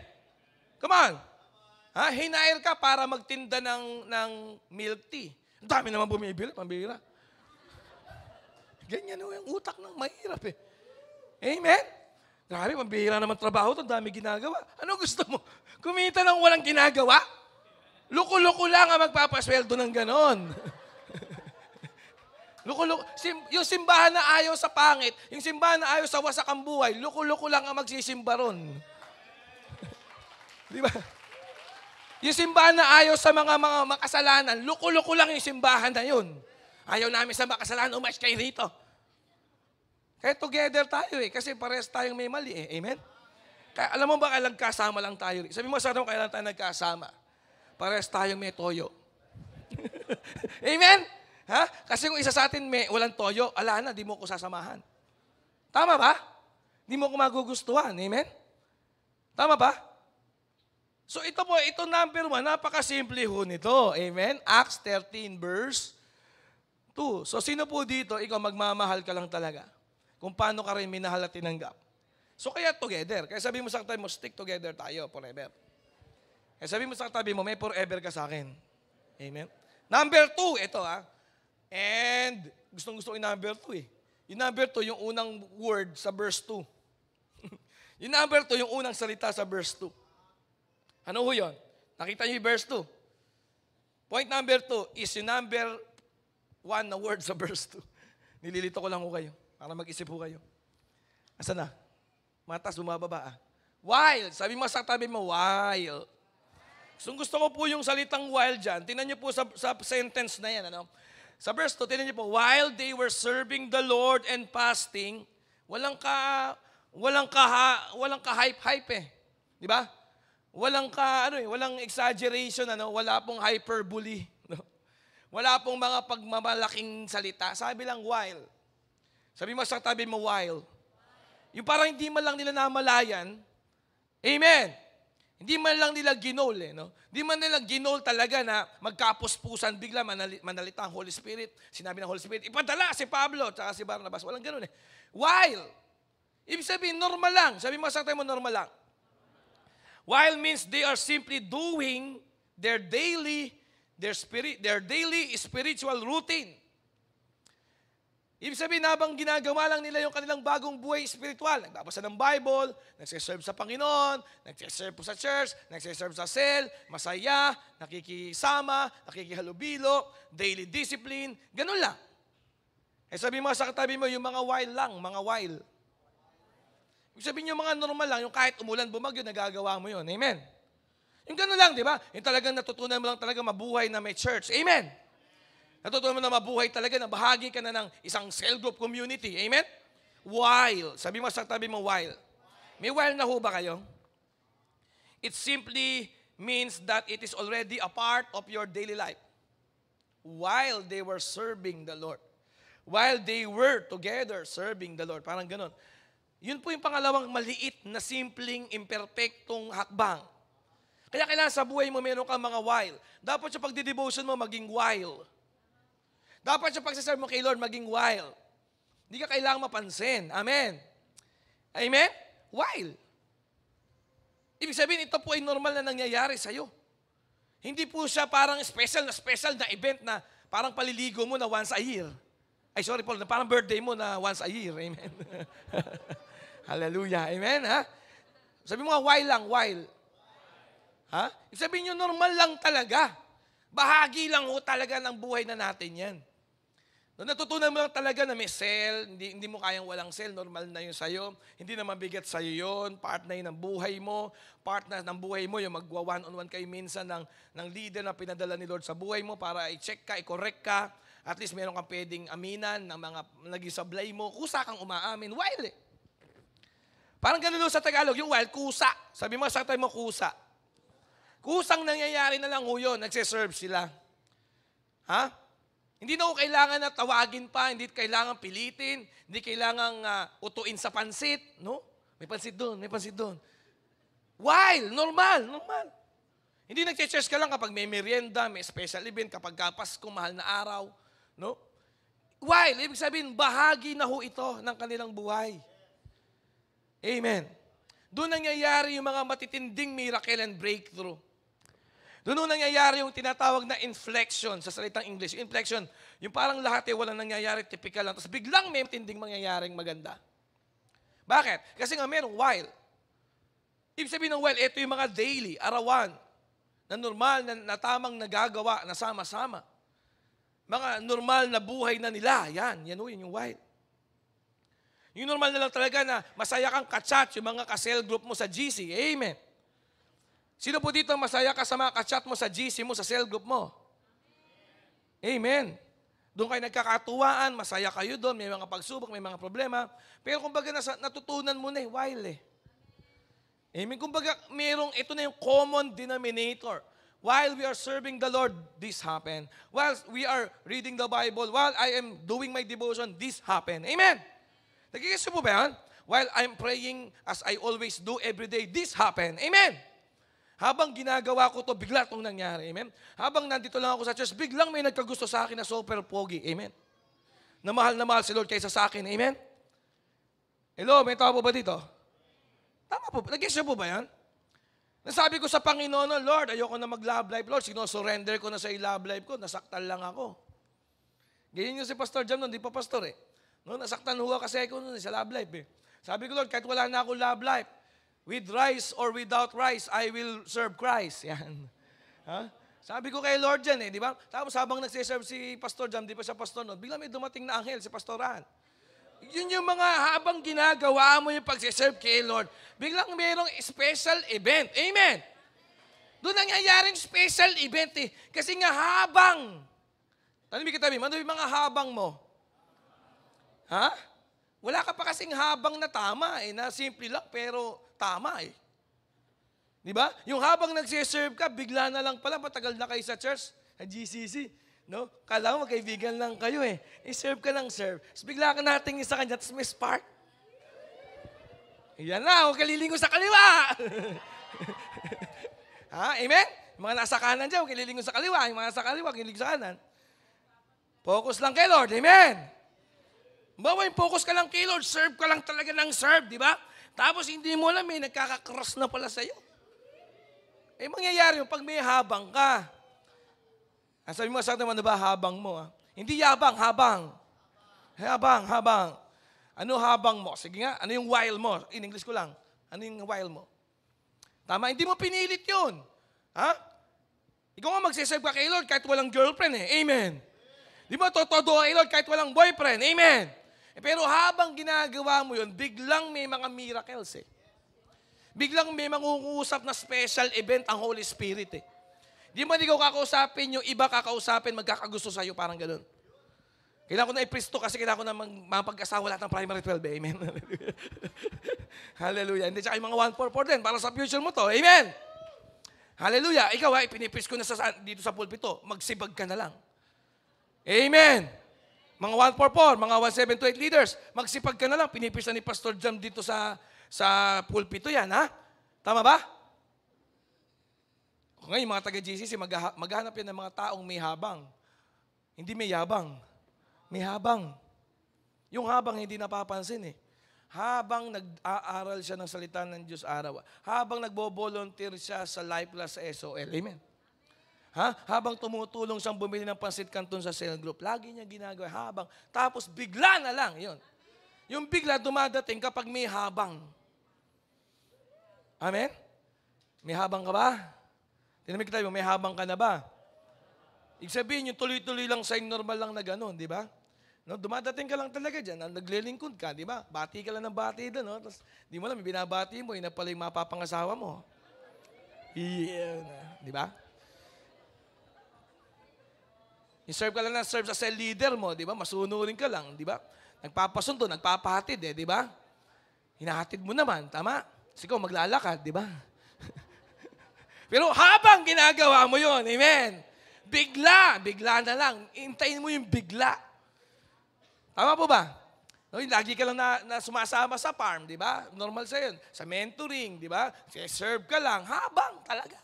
Come on. Ha? Hinire ka para magtinda ng milk tea. Ang dami naman bumibili, pambira. Ganyan yung utak ng mahirap eh. Amen? Grabe, pambira naman trabaho, ang dami ginagawa. Ano gusto mo? Kumita ng walang ginagawa? Luko-luko lang ang magpapasweldo ng ganon. Luko-luko. Yung simbahan na ayaw sa pangit, yung simbahan na ayaw sa wasak ang buhay, luko-luko lang ang magsisimba ron. Di ba? Yung simbahan na ayaw sa mga makasalanan, luko-luko lang yung simbahan na yun. Ayaw namin sa makasalanan, umalis kayo rito. Kaya together tayo eh, kasi parehas tayong may mali eh. Amen? Kaya alam mo ba, kailan kasama lang tayo? Sabi mo sa atin, kailan tayo nagkasama? Parehas tayong may toyo. Amen? Ha? Kasi kung isa sa atin may walang toyo, ala na, di mo ko sasamahan. Tama ba? Di mo ko magugustuhan. Amen? Tama ba? So ito po, ito number 1, napakasimple ho nito. Amen? Acts 13 verse 2. So sino po dito, ikaw magmamahal ka lang talaga? Kung paano ka rin minahal at tinanggap. So kaya together. Kaya sabi mo sa katabi mo, stick together tayo forever. Kaya sabi mo sa katabi mo, may forever ka sa akin. Amen? Number 2, ito And gustong-gusto ko yung number 2 eh. Yung number 2, yung unang word sa verse 2. Yung number 2, yung unang salita sa verse 2. Ano ho yun? Nakita niyo yung verse 2. Point number 2 is yung number 1 na word sa verse 2. Nililito ko lang ho kayo para mag-isip ho kayo. Asa na? Matas, bumababa While. Sabi mo sa tabi mo, while. Gusto ko po yung salitang while dyan. Tingnan niyo po sa sentence na yan. Ano? Sa verse 2, tingnan niyo po, while they were serving the Lord and fasting, walang ka-hype eh. Di ba? Walang exaggeration, wala pong hyperbole. No? Wala pong mga pagmamalaking salita. Sabi lang, while. Sabi mo sa tabi mo, while. Yung parang hindi man lang nila namalayan, amen. Hindi man lang nila ginol no? Hindi man nila ginol talaga na magkapuspusan bigla, manalita ang Holy Spirit. Sinabi ng Holy Spirit, ipadala si Pablo at si Barnabas. Walang ganun eh. While. Ibig sabihin, normal lang. Sabi mo sa tabi mo, normal lang. While means they are simply doing their daily spiritual routine. Ibig sabihin, habang ginagawa lang nila yung kanilang bagong buhay spiritual, nagbabasa ng Bible, nagsiserve sa Panginoon, nagsiserve po sa church, nagsiserve sa cell, masaya, nakikisama, nakikihalubilo, daily discipline, ganun lang. Eh sabi mo sa katabi mo, yung mga while lang, mga while. Ibig sabihin yung mga normal lang, yung kahit umulan, bumagyo, nagagawa mo yun. Amen? Yung gano'n lang, di ba? Yung talagang natutunan mo lang talaga mabuhay na may church. Amen? Natutunan mo na mabuhay talaga na bahagi ka na ng isang cell group community. Amen? While. Sabi mo sa tabi mo, while. May while na ho ba kayo? It simply means that it is already a part of your daily life. While they were serving the Lord. While they were together serving the Lord. Parang gano'n. Yun po yung pangalawang maliit na simpleng, imperfectong hakbang. Kaya kailangan sa buhay mo meron kang mga while. Dapat sa pagdidevotion mo maging while. Dapat sa pagsaserve mo kay Lord maging while. Hindi ka kailangang mapansin. Amen. Amen? While. Ibig sabihin, ito po ay normal na nangyayari sa'yo. Hindi po siya parang special na event na parang paliligo mo na once a year. Ay, sorry Paul, parang birthday mo na once a year. Amen. Hallelujah. Amen, ha? Sabi mo nga, while lang, while. Ha? Sabihin nyo, normal lang talaga. Bahagi lang ho talaga ng buhay na natin yan. Natutunan mo lang talaga na may cell, hindi mo kayang walang cell, normal na yun sa'yo. Hindi na mabigat sa'yo yun, part na yun ng buhay mo. Part na ng buhay mo, yung magwa-one-on-one kayo minsan ng leader na pinadala ni Lord sa buhay mo para i-check ka, i-correct ka. At least meron kang pwedeng aminan ng mga nag-isablay mo. Kusa kang umaamin. While eh. Parang ganun sa Tagalog, yung while, kusa. Sabi mo sa tayo mo, kusa. Kusang nangyayari na lang ho yun, nagsiserve sila. Ha? Hindi na ho kailangan na tawagin pa, hindi kailangan pilitin, hindi kailangan utuin sa pansit. No? May pansit doon, may pansit doon. While, normal. Hindi nag-church ka lang kapag may merienda, may special event, kapag Pasko, mahal na araw. No? While, ibig sabihin, bahagi na ho ito ng kanilang buhay. Amen. Doon nangyayari yung mga matitinding miracle and breakthrough. Doon nangyayari yung tinatawag na inflection sa salitang English. Inflection, yung parang lahat walang nangyayari, typical lang. Tapos biglang may matinding mangyayaring maganda. Bakit? Kasi nga merong while. Ibig sabihin ng while, ito yung mga daily, arawan, na normal, na tamang nagagawa, na sama-sama. Mga normal na buhay na nila. Yan yung while. Yung normal na lang talaga na masaya kang kachat, yung mga ka-cell group mo sa GC. Amen. Sino po dito masaya ka sa mga kachat mo sa GC mo, sa cell group mo? Amen. Doon kayo nagkakatuwaan, masaya kayo doon, may mga pagsubok, may mga problema. Pero kumbaga natutunan mo na while Amen. Kumbaga ito na yung common denominator. While we are serving the Lord, this happened. While we are reading the Bible, while I am doing my devotion, this happened. Amen. Nagigis po ba yan? While I'm praying, as I always do every day, this happened. Amen. Habang ginagawa ko to, bigla itong nangyari. Amen. Habang nandito lang ako sa church, biglang may nagkagusto sa akin na super pogi. Amen. Na mahal si Lord kaysa sa akin. Amen. Hello, may tao po ba dito? Tama po. Nagigis po ba yan? Nasabi ko sa Panginoon, Lord, ayoko na mag-love life. Lord, surrender ko na sa love life ko. Nasaktan lang ako. Ganyan yung si Pastor Jam, hindi pa pastor No, nasaktan huwa kasi ako sa love life Sabi ko, Lord, kahit wala na ako love life, with rice or without rice, I will serve Christ. Yan. Ha? Sabi ko kay Lord dyan di ba? Tapos habang nagsiserve si Pastor Jam, di pa siya pastor bigla may dumating na anghel si Pastoran. Yun yung mga habang ginagawa mo yung pagsiserve kay Lord, biglang mayroong special event. Amen. Doon nangyayaring special event Kasi nga habang, ano yung mga habang mo? Ha? Wala ka pa kasing habang na tama na simple lang pero tama Di ba? Yung habang nagsiserve ka, bigla na lang pala, matagal na kayo sa church, sa GCC. No? Kala mo, magkaibigan lang kayo I-serve ka ng serve. Tapos bigla ka natingin sa kanya, tapos may spark. Yan na, huwag kalilingo sa kaliwa. Ha? Amen? Yung mga nasa kanan dyan, huwag kalilingo sa kaliwa. Yung mga nasa kaliwa, huwag kalilingo sa kanan. Focus lang kay Lord. Amen? Bawa yung focus ka lang kay Lord, serve ka lang talaga ng serve, di ba? Tapos hindi mo alam, may nagkakakross na pala sa'yo. Mangyayari yung pag may habang ka. Sabi mo sa atin, ano ba habang mo? Hindi yabang, habang. Habang. Ano habang mo? Sige nga, ano yung while mo? In English ko lang. Ano yung while mo? Tama, hindi mo pinilit yun. Ha? Ikaw nga magsiserve ka kay Lord kahit walang girlfriend Amen. Di ba, totoo kay Lord kahit walang boyfriend. Amen. Pero habang ginagawa mo yun, biglang may mga miracles Biglang may mangungusap na special event ang Holy Spirit Di man ikaw kakausapin, yung iba kakausapin, magkakagusto sa'yo, parang gano'n. Kailangan ko na i-presto kasi kailangan ko na mapag-asawa lahat ng primary 12 Amen. Hallelujah. Hindi, tsaka yung mga 144 din, para sa future mo to. Amen. Hallelujah. Ikaw ipinipris ko na dito sa pulpito, magsibag ka na lang. Amen. Mga 144, mga 1728 leaders, magsipag ka na lang. Pinipris na ni Pastor Jam dito sa pulpito yan, ha? Tama ba? Ngayon, mga taga-GCC, maghanap yan ng mga taong may habang. Hindi may yabang. May habang. Yung habang hindi napapansin Habang nag-aaral siya ng salita ng Diyos araw. Habang nagbo-volunteer siya sa Lifeless SOL. Amen. Ha? Habang tumutulong siyang bumili ng pansit canton sa cell group. Lagi niya ginagawa habang. Tapos bigla na lang. Yun. Yung bigla dumadating kapag may habang. Amen? May habang ka ba? Tinamig tayo, may habang ka na ba? Ibig sabihin, yung tuloy-tuloy lang sa normal lang na gano'n, di ba? No, dumadating ka lang talaga dyan, naglilingkod ka, di ba? Bati ka lang ng bati doon, no? Tapos, di mo alam, binabati mo, yun na pala yung mapapangasawa mo. Di ba? I-serve ka lang na serve sa cell leader mo, di ba? Masunurin ka lang, di ba? Nagpapasundo, nagpapahatid, di ba? Hinahatid mo naman, tama? Kasi ikaw maglalakad, di ba? Pero habang ginagawa mo yun, amen, bigla na lang, hintayin mo yung bigla. Tama po ba? No, lagi ka lang na sumasama sa farm, di ba? Normal sa yun. Sa mentoring, di ba? Serve ka lang, habang talaga.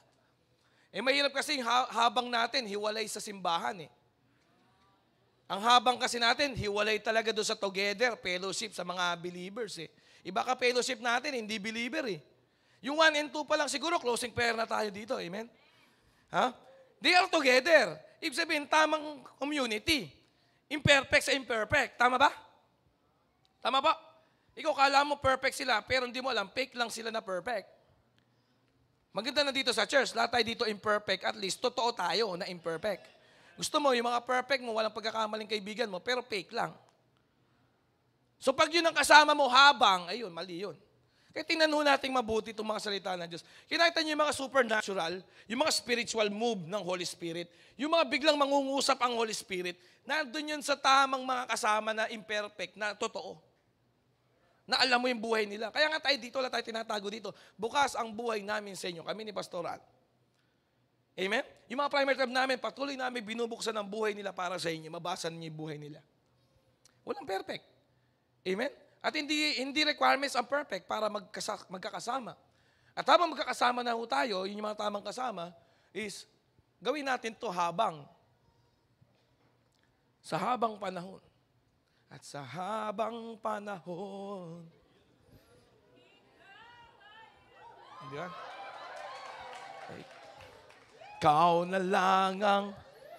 Mahirap kasi habang natin, hiwalay sa simbahan eh. Ang habang kasi natin, hiwalay talaga doon sa together, fellowship sa mga believers eh. Iba ka fellowship natin, hindi believer eh. Yung 1 and 2 pa lang siguro, closing prayer na tayo dito. Amen? Ha? They are together. Ibig sabihin, tamang community. Imperfect sa imperfect. Tama ba? Tama ba? Ikaw kala mo perfect sila, pero hindi mo alam, fake lang sila na perfect. Maganda na dito sa church, lahat tayo dito imperfect, at least totoo tayo na imperfect. Gusto mo, yung mga perfect mo, walang pagkakamaling kaibigan mo, pero fake lang. So pag yun ang kasama mo habang, ayun, mali yun. Kaya tingnan ho natin mabuti itong mga salita ng Diyos. Kinakita niyo yung mga supernatural, yung mga spiritual move ng Holy Spirit, yung mga biglang mangungusap ang Holy Spirit, nandun yun sa tamang mga kasama na imperfect, na totoo. Na alam mo yung buhay nila. Kaya nga tayo dito, wala tayo tinatago dito. Bukas ang buhay namin sa inyo, kami ni Pastoral. Amen? Yung mga primary club namin, patuloy namin binubuksan ang buhay nila para sa inyo. Mabasa niyo yung buhay nila. Walang perfect. Amen? At hindi requirements ang perfect para magkakasama. At habang magkakasama na ho tayo, yun yung mga tamang kasama, is gawin natin to habang. Sa habang panahon. At sa habang panahon. Di ba? Ikaw na lang ang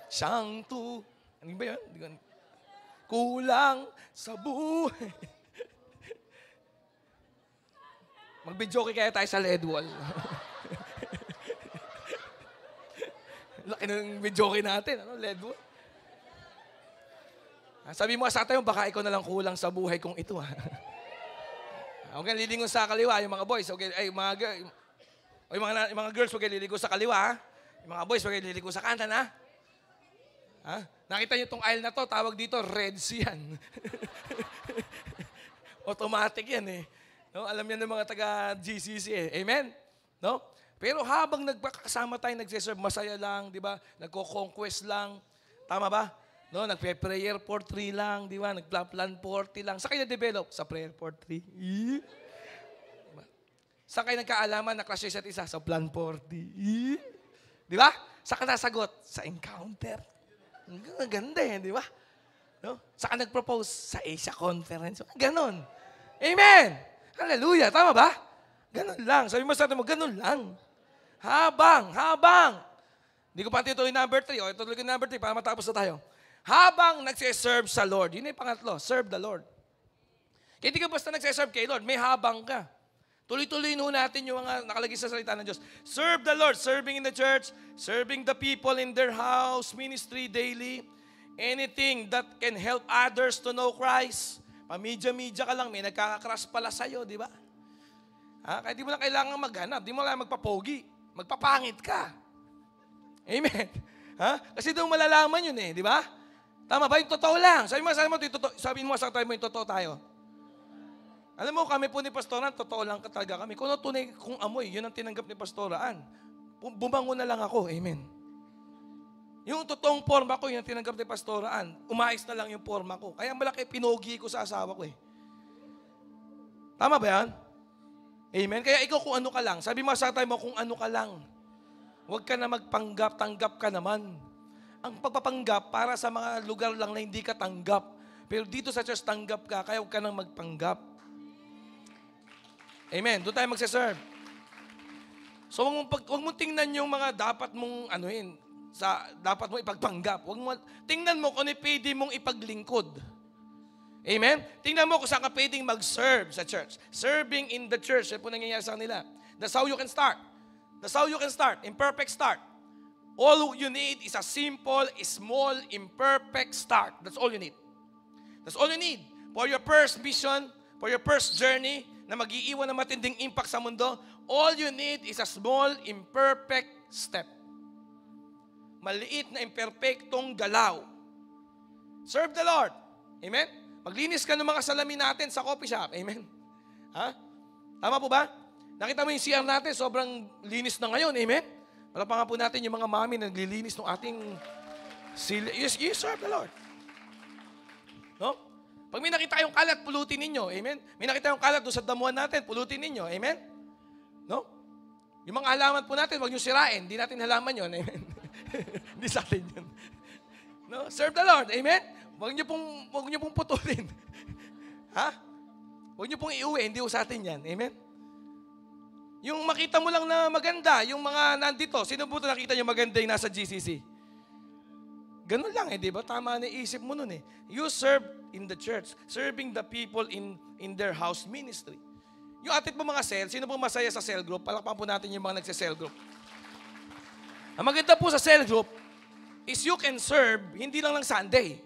siyang ano ba yun? Kulang sa buhay. Mag-videoke kaya tayo sa LED wall. Laki ng videoke natin, LED wall. Sabi mo sa tayo, baka ikaw na lang kulang sa buhay kong ito. Huwag kang lilingon sa kaliwa, yung mga boys. Okay, yung mga girls, huwag kang liligo sa kaliwa. Yung mga boys, huwag kang liligo sa kanan, ha? Nakita niyo itong aisle na to, tawag dito, Red Sea yan. Automatic yan eh. No? Alam niya ng mga taga-GCC eh. Amen? No? Pero habang nagkakasama tayo, nagsiserve, masaya lang, di ba? Nagko-conquest lang. Tama ba? No? Nagpe-prayer for 3 lang, di ba? Nagplan 40 lang. Saan kayo na-develop? Sa prayer for 3. Diba? Saan kayo nagkaalaman na clash isa't isa? Sa plan 40. Di ba? Saan ka nasagot? Sa encounter. Ang ganda eh, di ba? No? Saan ka nag-propose? Sa Asia Conference. Ganon. Amen! Hallelujah. Tama ba? Ganon lang. Sabi mo sa atin mo, ganon lang. Habang. Hindi ko pa tituloy number 3. O, ituloy ko number 3 para matapos na tayo. Habang nagsiserve sa Lord. Yun yung pangatlo. Serve the Lord. Kaya hindi ka basta nagsiserve kay Lord. May habang ka. Tuloy-tuloy natin yung mga nakalagay sa salita ng Diyos. Serve the Lord. Serving in the church. Serving the people in their house. Ministry daily. Anything that can help others to know Christ. Pamidya-midya ka lang, may nagkakakrush pala sa'yo, di ba? Kaya di mo lang kailangan maghanap, di mo lang magpapogi, magpapangit ka. Amen. Kasi doon malalaman yun eh, di ba? Tama ba? Yung totoo lang. Sabi mo sa tayo mo yung totoo tayo. Alam mo, kami po ni Pastoran, totoo lang talaga kami. Kung tunay, kung amoy, yun ang tinanggap ni Pastoraan. Bumangon na lang ako, amen. Yung totoong forma ko, yung tinanggap ni Pastoraan, umayos na lang yung forma ko. Kaya malaki pinogi ko sa asawa ko eh. Tama ba yan? Amen? Kaya ikaw kung ano ka lang, sabi mo sa tayo mo kung ano ka lang. Huwag ka na magpanggap, tanggap ka naman. Ang pagpapanggap para sa mga lugar lang na hindi ka tanggap. Pero dito sa church, tanggap ka, kaya huwag ka nang magpanggap. Amen? Doon tayo magsaserve. So huwag mong tingnan yung mga dapat mong dapat mo ipagpanggap. Tingnan mo kung ano pwede mong ipaglingkod. Amen? Tingnan mo kung saan ka pwedeng mag-serve sa church. Serving in the church. Yan po nangyayari sa kanila. That's how you can start. That's how you can start. Imperfect start. All you need is a simple, small, imperfect start. That's all you need. That's all you need. For your first mission, for your first journey, na mag-iiwan ng matinding impact sa mundo, all you need is a small, imperfect step. Maliit na imperfectong galaw. Serve the Lord. Amen? Maglinis ka ng mga salamin natin sa coffee shop. Amen? Tama po ba? Nakita mo yung CR natin, sobrang linis na ngayon. Amen? Palapangan po natin yung mga mami na naglilinis ng ating you serve the Lord. No? Pag may nakita yung kalat, pulutin ninyo. Amen? May nakita yung kalat doon sa damuhan natin, pulutin ninyo. Amen? No? Yung mga halaman po natin, huwag nyo sirain. Hindi natin halaman yun. Amen. Hindi sa atin yun. No? Serve the Lord. Amen? Huwag nyo pong putulin. Ha? Huwag nyo pong iuwi. Hindi po sa atin yan. Amen? Yung makita mo lang na maganda, yung mga nandito, sino po nakita nyo maganda yung nasa GCC? Ganun lang di ba? Tama na isip mo nun eh. You serve in the church, serving the people in their house ministry. Yung atit mo mga cell, sino po masaya sa cell group? Palakpan po natin yung mga nagsa-cell group. Ang maganda po sa cell group is you can serve hindi lang Sunday.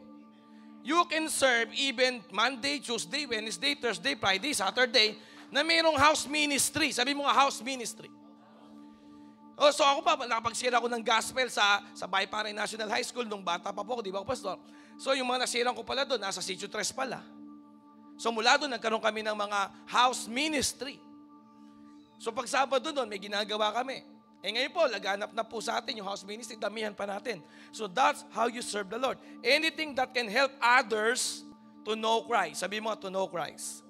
You can serve even Monday, Tuesday, Wednesday, Thursday, Friday, Saturday na mayroong house ministry. Sabi mo nga house ministry. Oh, so ako pa, nakapag-share ako ng gospel sa Baypare National High School nung bata pa po ako, di ba ako pastor? So yung mga nasiran ko pala doon, nasa Sitio 3 pala. So mula doon, nagkaroon kami ng mga house ministry. So pag Sabado doon, may ginagawa kami. Ngayon po, laganap na po sa atin yung house ministry, damihan pa natin. So that's how you serve the Lord. Anything that can help others to know Christ. Sabi mo, to know Christ.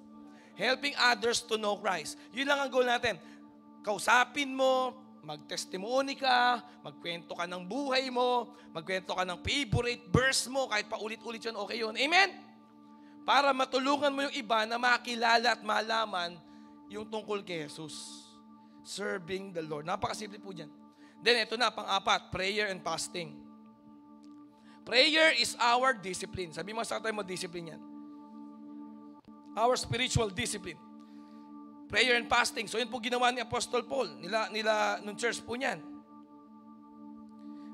Helping others to know Christ. Yun lang ang goal natin. Kausapin mo, mag-testimony ka, magkwento ka ng buhay mo, magkwento ka ng favorite verse mo, kahit paulit-ulit yun, okay yun. Amen? Para matulungan mo yung iba na makilala at malaman yung tungkol kay Jesus. Serving the Lord. Napakasimple po dyan. Then, ito na, pang-apat, prayer and fasting. Prayer is our discipline. Sabi mo sa tayo mo, discipline yan. Our spiritual discipline. Prayer and fasting. So, yun po ginawa ni Apostle Paul. Nila nung church po niyan.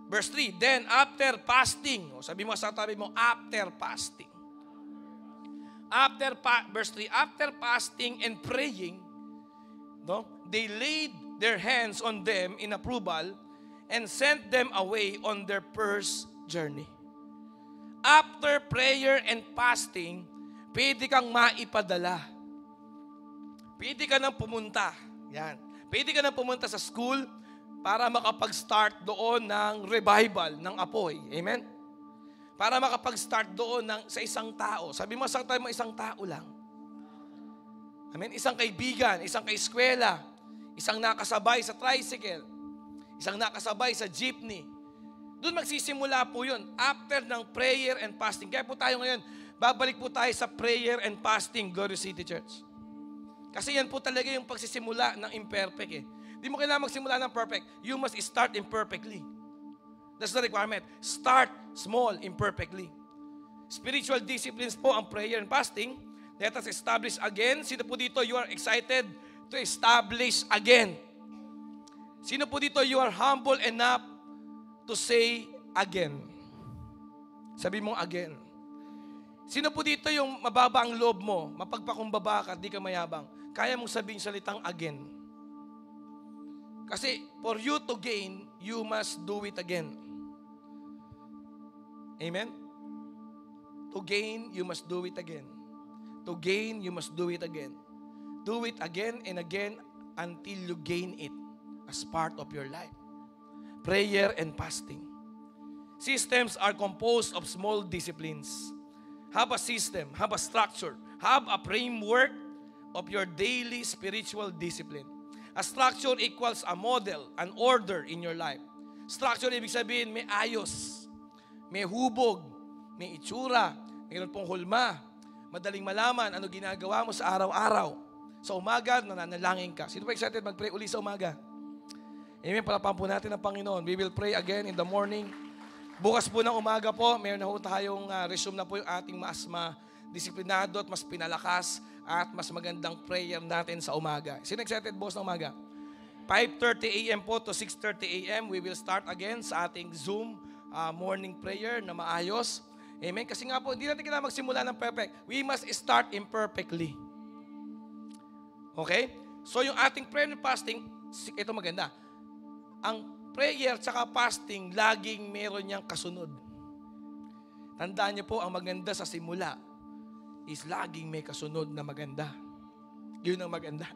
Verse 3, then after fasting. Sabi mo sa tabi mo, after fasting. Verse 3, after fasting and praying, no, they laid their hands on them in approval and sent them away on their first journey. After prayer and fasting, pwede kang maipadala. Pwede ka nang pumunta. Yan. Pwede ka nang pumunta sa school para makapag-start doon ng revival, ng apoy. Amen? Para makapag-start doon sa isang tao. Sabi mo sa tayo mo, isang tao lang. Amen? Isang kaibigan, isang kaeskwela, isang nakasabay sa tricycle, isang nakasabay sa jeepney. Doon magsisimula po yun. After ng prayer and fasting. Kaya po tayo ngayon, babalik po tayo sa prayer and fasting, Glorious City Church. Kasi yan po talaga yung pagsisimula ng imperfect eh. Di mo kailangan magsimula ng perfect. You must start imperfectly. That's the requirement. Start small, imperfectly. Spiritual disciplines po ang prayer and fasting. Let us establish again. Sino po dito you are excited to establish again? Sino po dito you are humble enough to say again? Sabi mo again. Sino po dito yung mababa ang loob mo, mapagpakumbaba ka, di ka mayabang? Kaya mong sabihin salitang again. Kasi for you to gain, you must do it again. Amen? To gain, you must do it again. To gain, you must do it again. Do it again and again until you gain it as part of your life. Prayer and fasting. Systems are composed of small disciplines. Have a system, have a structure, have a framework of your daily spiritual discipline. A structure equals a model, an order in your life. Structure, ibig sabihin, may ayos, may hubog, may itsura, mayroon pong hulma, madaling malaman ano ginagawa mo sa araw-araw. Sa umaga, nananalangin ka. Sino pa excited mag-pray uli sa umaga? Amen, palapan po natin ang Panginoon. We will pray again in the morning. Bukas po ng umaga po, mayroon na po tayong resume na po yung ating mas disiplinado at mas pinalakas at mas magandang prayer natin sa umaga. Sino excited boss ng umaga? 5:30 a.m. po to 6:30 a.m. we will start again sa ating Zoom morning prayer na maayos. Amen? Kasi nga po, hindi natin kailangan magsimula ng perfect. We must start imperfectly. Okay? So yung ating prayer and fasting, ito maganda. Ang prayer tsaka fasting, laging meron niyang kasunod. Tandaan niyo po, ang maganda sa simula is laging may kasunod na maganda. Yun ang maganda.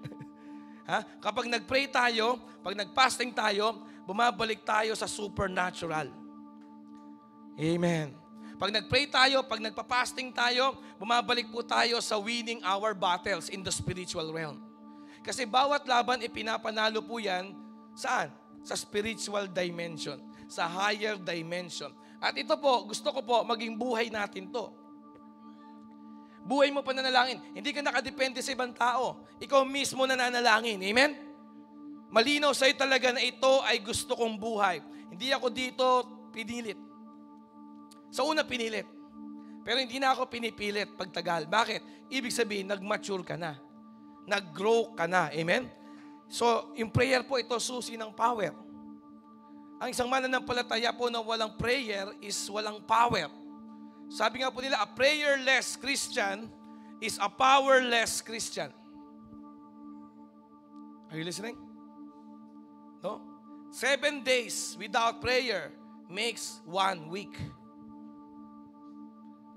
Ha? Kapag nag-pray tayo, pag nag-fasting tayo, bumabalik tayo sa supernatural. Amen. Pag nag-pray tayo, pag nagpa-fasting tayo, bumabalik po tayo sa winning our battles in the spiritual realm. Kasi bawat laban ipinapanalo po yan Saan? Sa spiritual dimension, sa higher dimension. At ito po, gusto ko po, maging buhay natin to. Buhay mo pananalangin. Hindi ka nakadepende sa ibang tao. Ikaw mismo nananalangin. Amen? Malinaw sa'yo talaga na ito ay gusto kong buhay. Hindi ako dito pinilit. Sa una pinilit. Pero hindi na ako pinipilit pagtagal. Bakit? Ibig sabihin, nag-mature ka na. Nag-grow ka na. Amen? So, yung prayer po, ito susi ng power. Ang isang mananampalataya po na walang prayer is walang power. Sabi nga po nila, a prayerless Christian is a powerless Christian. Are you listening? No? 7 days without prayer makes 1 week.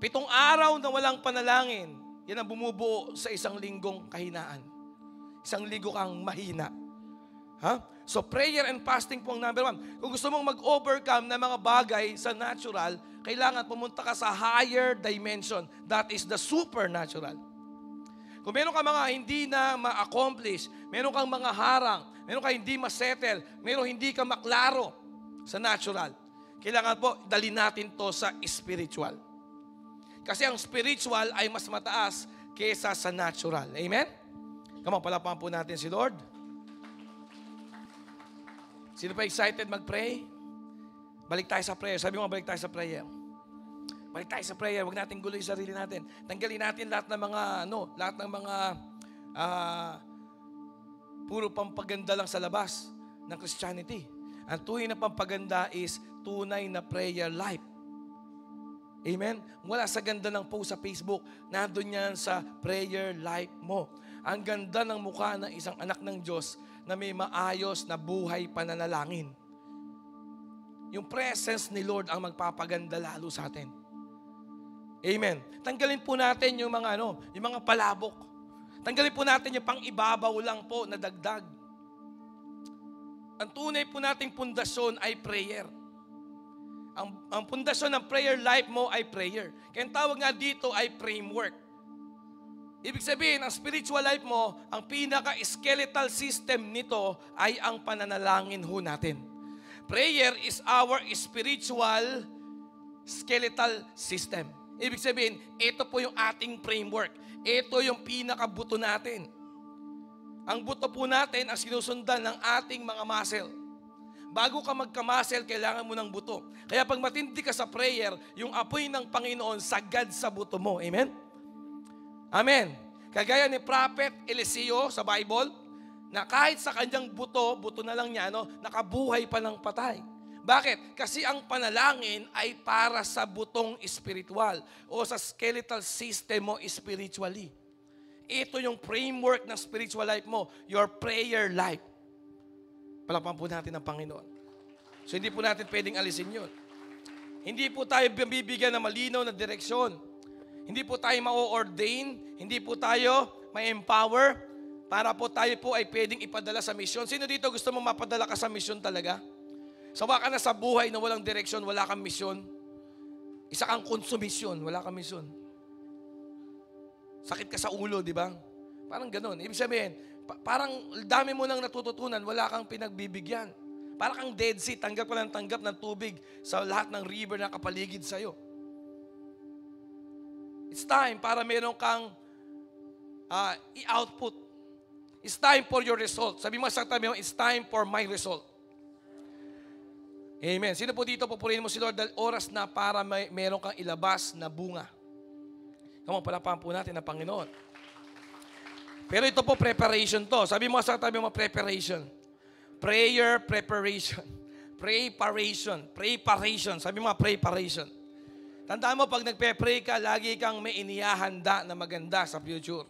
7 araw na walang panalangin, yan ang bumubuo sa isang linggong kahinaan. Isang linggo kang mahina. So prayer and fasting po ang number 1. Kung gusto mong mag-overcome ng mga bagay sa natural, kailangan pumunta ka sa higher dimension. That is the supernatural. Kung meron ka mga hindi na ma-accomplish, meron kang mga harang, meron kang hindi ma-settle, meron hindi ka maklaro sa natural, kailangan po dalhin natin to sa spiritual. Kasi ang spiritual ay mas mataas kaysa sa natural. Amen? Come on, palapakan po natin si Lord. Sino pa excited mag-pray? Balik tayo sa prayer. Sabi mo, balik tayo sa prayer. Balik tayo sa prayer. Huwag natin guloy yung sarili natin. Tanggalin natin lahat ng mga, puro pampaganda lang sa labas ng Christianity. Ang tunay na pampaganda is tunay na prayer life. Amen? Wala sa ganda ng post sa Facebook, nandun yan sa prayer life mo. Ang ganda ng mukha ng isang anak ng Diyos na may maayos na buhay pananalangin. Yung presence ni Lord ang magpapaganda lalo sa atin. Amen. Tanggalin po natin yung mga palabok. Tanggalin po natin yung pang-ibabaw lang po na dagdag. Ang tunay po nating pundasyon ay prayer. Ang pundasyon ng prayer life mo ay prayer. Kaya ang tawag nga dito ay framework. Ibig sabihin, ang spiritual life mo, ang pinaka-skeletal system nito ay ang pananalangin ho natin. Prayer is our spiritual skeletal system. Ibig sabihin, ito po yung ating framework. Ito yung pinakabuto natin. Ang buto po natin ang sinusundan ng ating mga muscle. Bago ka magka-muscle, kailangan mo ng buto. Kaya pag matindi ka sa prayer, yung apoy ng Panginoon sagad sa buto mo. Amen? Amen. Kagaya ni Prophet Eliseo sa Bible, na kahit sa kanyang buto na lang niya, nakabuhay pa ng patay. Bakit? Kasi ang panalangin ay para sa butong espiritual o sa skeletal system mo spiritually. Ito yung framework ng spiritual life mo, your prayer life. Palapakan po natin ang Panginoon. So hindi po natin pwedeng alisin yun. Hindi po tayo bibigyan ng malinaw na direksyon. Hindi po tayo ma-ordain, hindi po tayo ma-empower para po tayo po ay pwedeng ipadala sa misyon. Sino dito gusto mong mapadala ka sa misyon talaga? Sawa ka na sa buhay na walang direksyon, wala kang misyon. Isa kang konsumisyon, wala kang misyon. Sakit ka sa ulo, di ba? Parang ganun. Ibig sabihin, parang dami mo nang natututunan, wala kang pinagbibigyan. Parang kang Dead Sea, tanggap ka lang tanggap ng tubig sa lahat ng river na kapaligid sa'yo. It's time para meron kang i-output. It's time for your result. Sabi mo sa tabi mo, it's time for my result. Amen. Sino po dito pupurihin mo si Lord dahil oras na para meron kang ilabas na bunga? Come on, palapakan po natin ang Panginoon. Pero ito po preparation to. Sabi mo sa tabi mo, preparation. Prayer preparation. Preparation. Sabi mo, preparation. Tandaan mo, pag nagpe-pray ka, lagi kang may inihahanda na maganda sa future.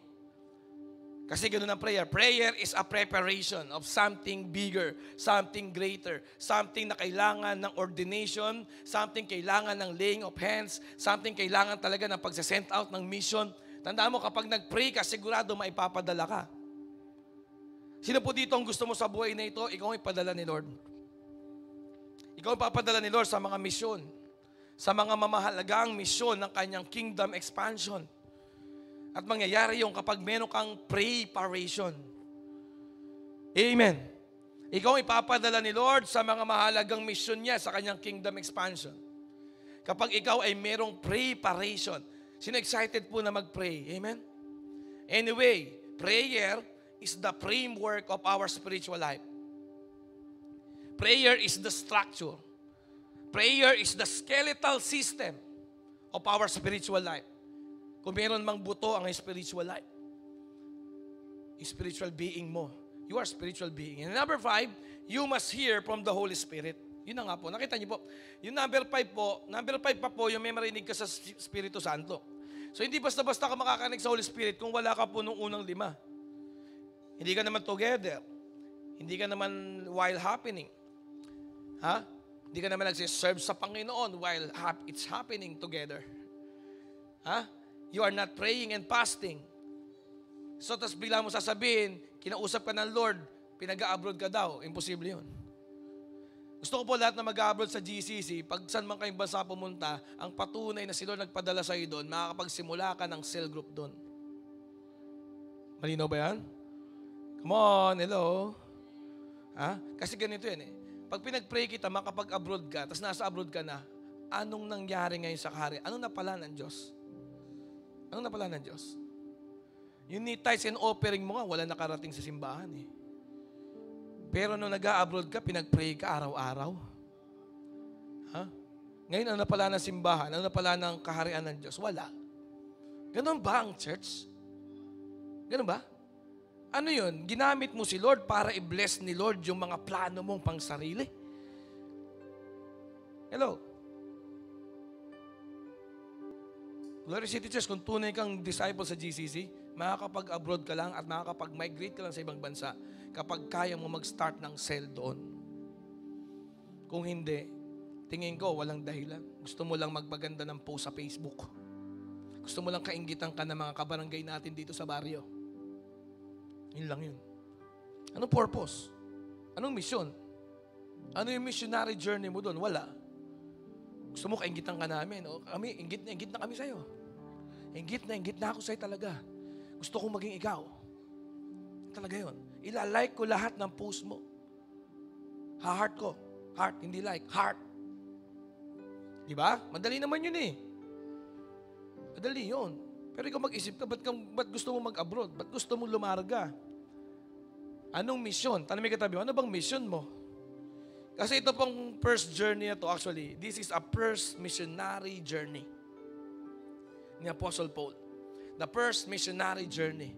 Kasi ganoon ang prayer. Prayer is a preparation of something bigger, something greater, something na kailangan ng ordination, something kailangan ng laying of hands, something kailangan talaga ng pagsa-send out ng mission. Tandaan mo, kapag nag-pray ka, sigurado maipapadala ka. Sino po dito ang gusto mo sa buhay na ito? Ikaw ang ipadala ni Lord. Ikaw ang papadala ni Lord sa mga misyon, sa mga mamahalagang misyon ng kanyang kingdom expansion. At mangyayari yung kapag meron kang preparation. Amen. Ikaw ang ipapadala ni Lord sa mga mahalagang mission niya sa kanyang kingdom expansion. Kapag ikaw ay merong preparation. Sino excited po na mag-pray? Amen? Anyway, prayer is the framework of our spiritual life. Prayer is the structure. Prayer is the skeletal system of our spiritual life. Kung meron mang buto ang spiritual life, spiritual being mo. You are spiritual being. And number 5, you must hear from the Holy Spirit. Yun na nga po. Nakita niyo po. Yung number 5 pa po, yung may marinig ka sa Espiritu Santo. So hindi basta-basta ka makakanig sa Holy Spirit kung wala ka po nung unang 5. Hindi ka naman together. Hindi ka naman while happening. Ha? Hindi ka naman nagsiserve sa Panginoon while it's happening together. Ha? You are not praying and fasting. So, tapos bigla mo sasabihin, kinausap ka ng Lord, pinag-a-abroad ka daw. Imposible yun. Gusto ko po lahat na mag-a-abroad sa GCC, pag saan man kayong bansa pumunta, ang patunay na si Lord nagpadala sa iyo doon, makakapagsimula ka ng cell group doon. Malinaw ba yan? Come on, hello. Ha? Kasi ganito yan eh. Pag pinag-pray kita, makapag-abroad ka, tapos nasa abroad ka na, anong nangyari ngayon sa kahari? Anong napala ng Diyos? Anong napala ng Diyos? Yung need tithes and offering mo nga, wala nakarating sa simbahan eh. Pero nung nag-a-abroad ka, pinag-pray ka araw-araw. Ha? Ngayon, ano napala ng simbahan? Ano napala ng kaharian ng Diyos? Wala. Ganon ba ang church? Ganon ba? Ano yun? Ginamit mo si Lord para i-bless ni Lord yung mga plano mong pang sarili? Hello? Glory City Church, kung tunay kang disciple sa GCC, makakapag-abroad ka lang at makakapag-migrate ka lang sa ibang bansa kapag kaya mo mag-start ng cell doon. Kung hindi, tingin ko, walang dahilan. Gusto mo lang magpaganda ng post sa Facebook. Gusto mo lang kainggitan ka ng mga kabarangay natin dito sa baryo. Yun lang yun. Anong purpose? Anong mission? Ano yung missionary journey mo doon? Wala. Gusto mo kainggitan ka namin. O, kami, inggit na kami sa'yo. Inggit na ako sa'yo talaga. Gusto kong maging ikaw. Talaga yun. Ilalike ko lahat ng post mo. Ha-heart ko. Heart, hindi like. Heart. Diba? Madali naman yun eh. Madali yun. Pero ikaw mag-isip ka, ba't gusto mo mag-abroad? Ba't gusto mo lumarga? Anong mission? Tanong katabi mo, ano bang mission mo? Kasi ito pong first journey na to, actually, this is a first missionary journey ni Apostle Paul. The first missionary journey.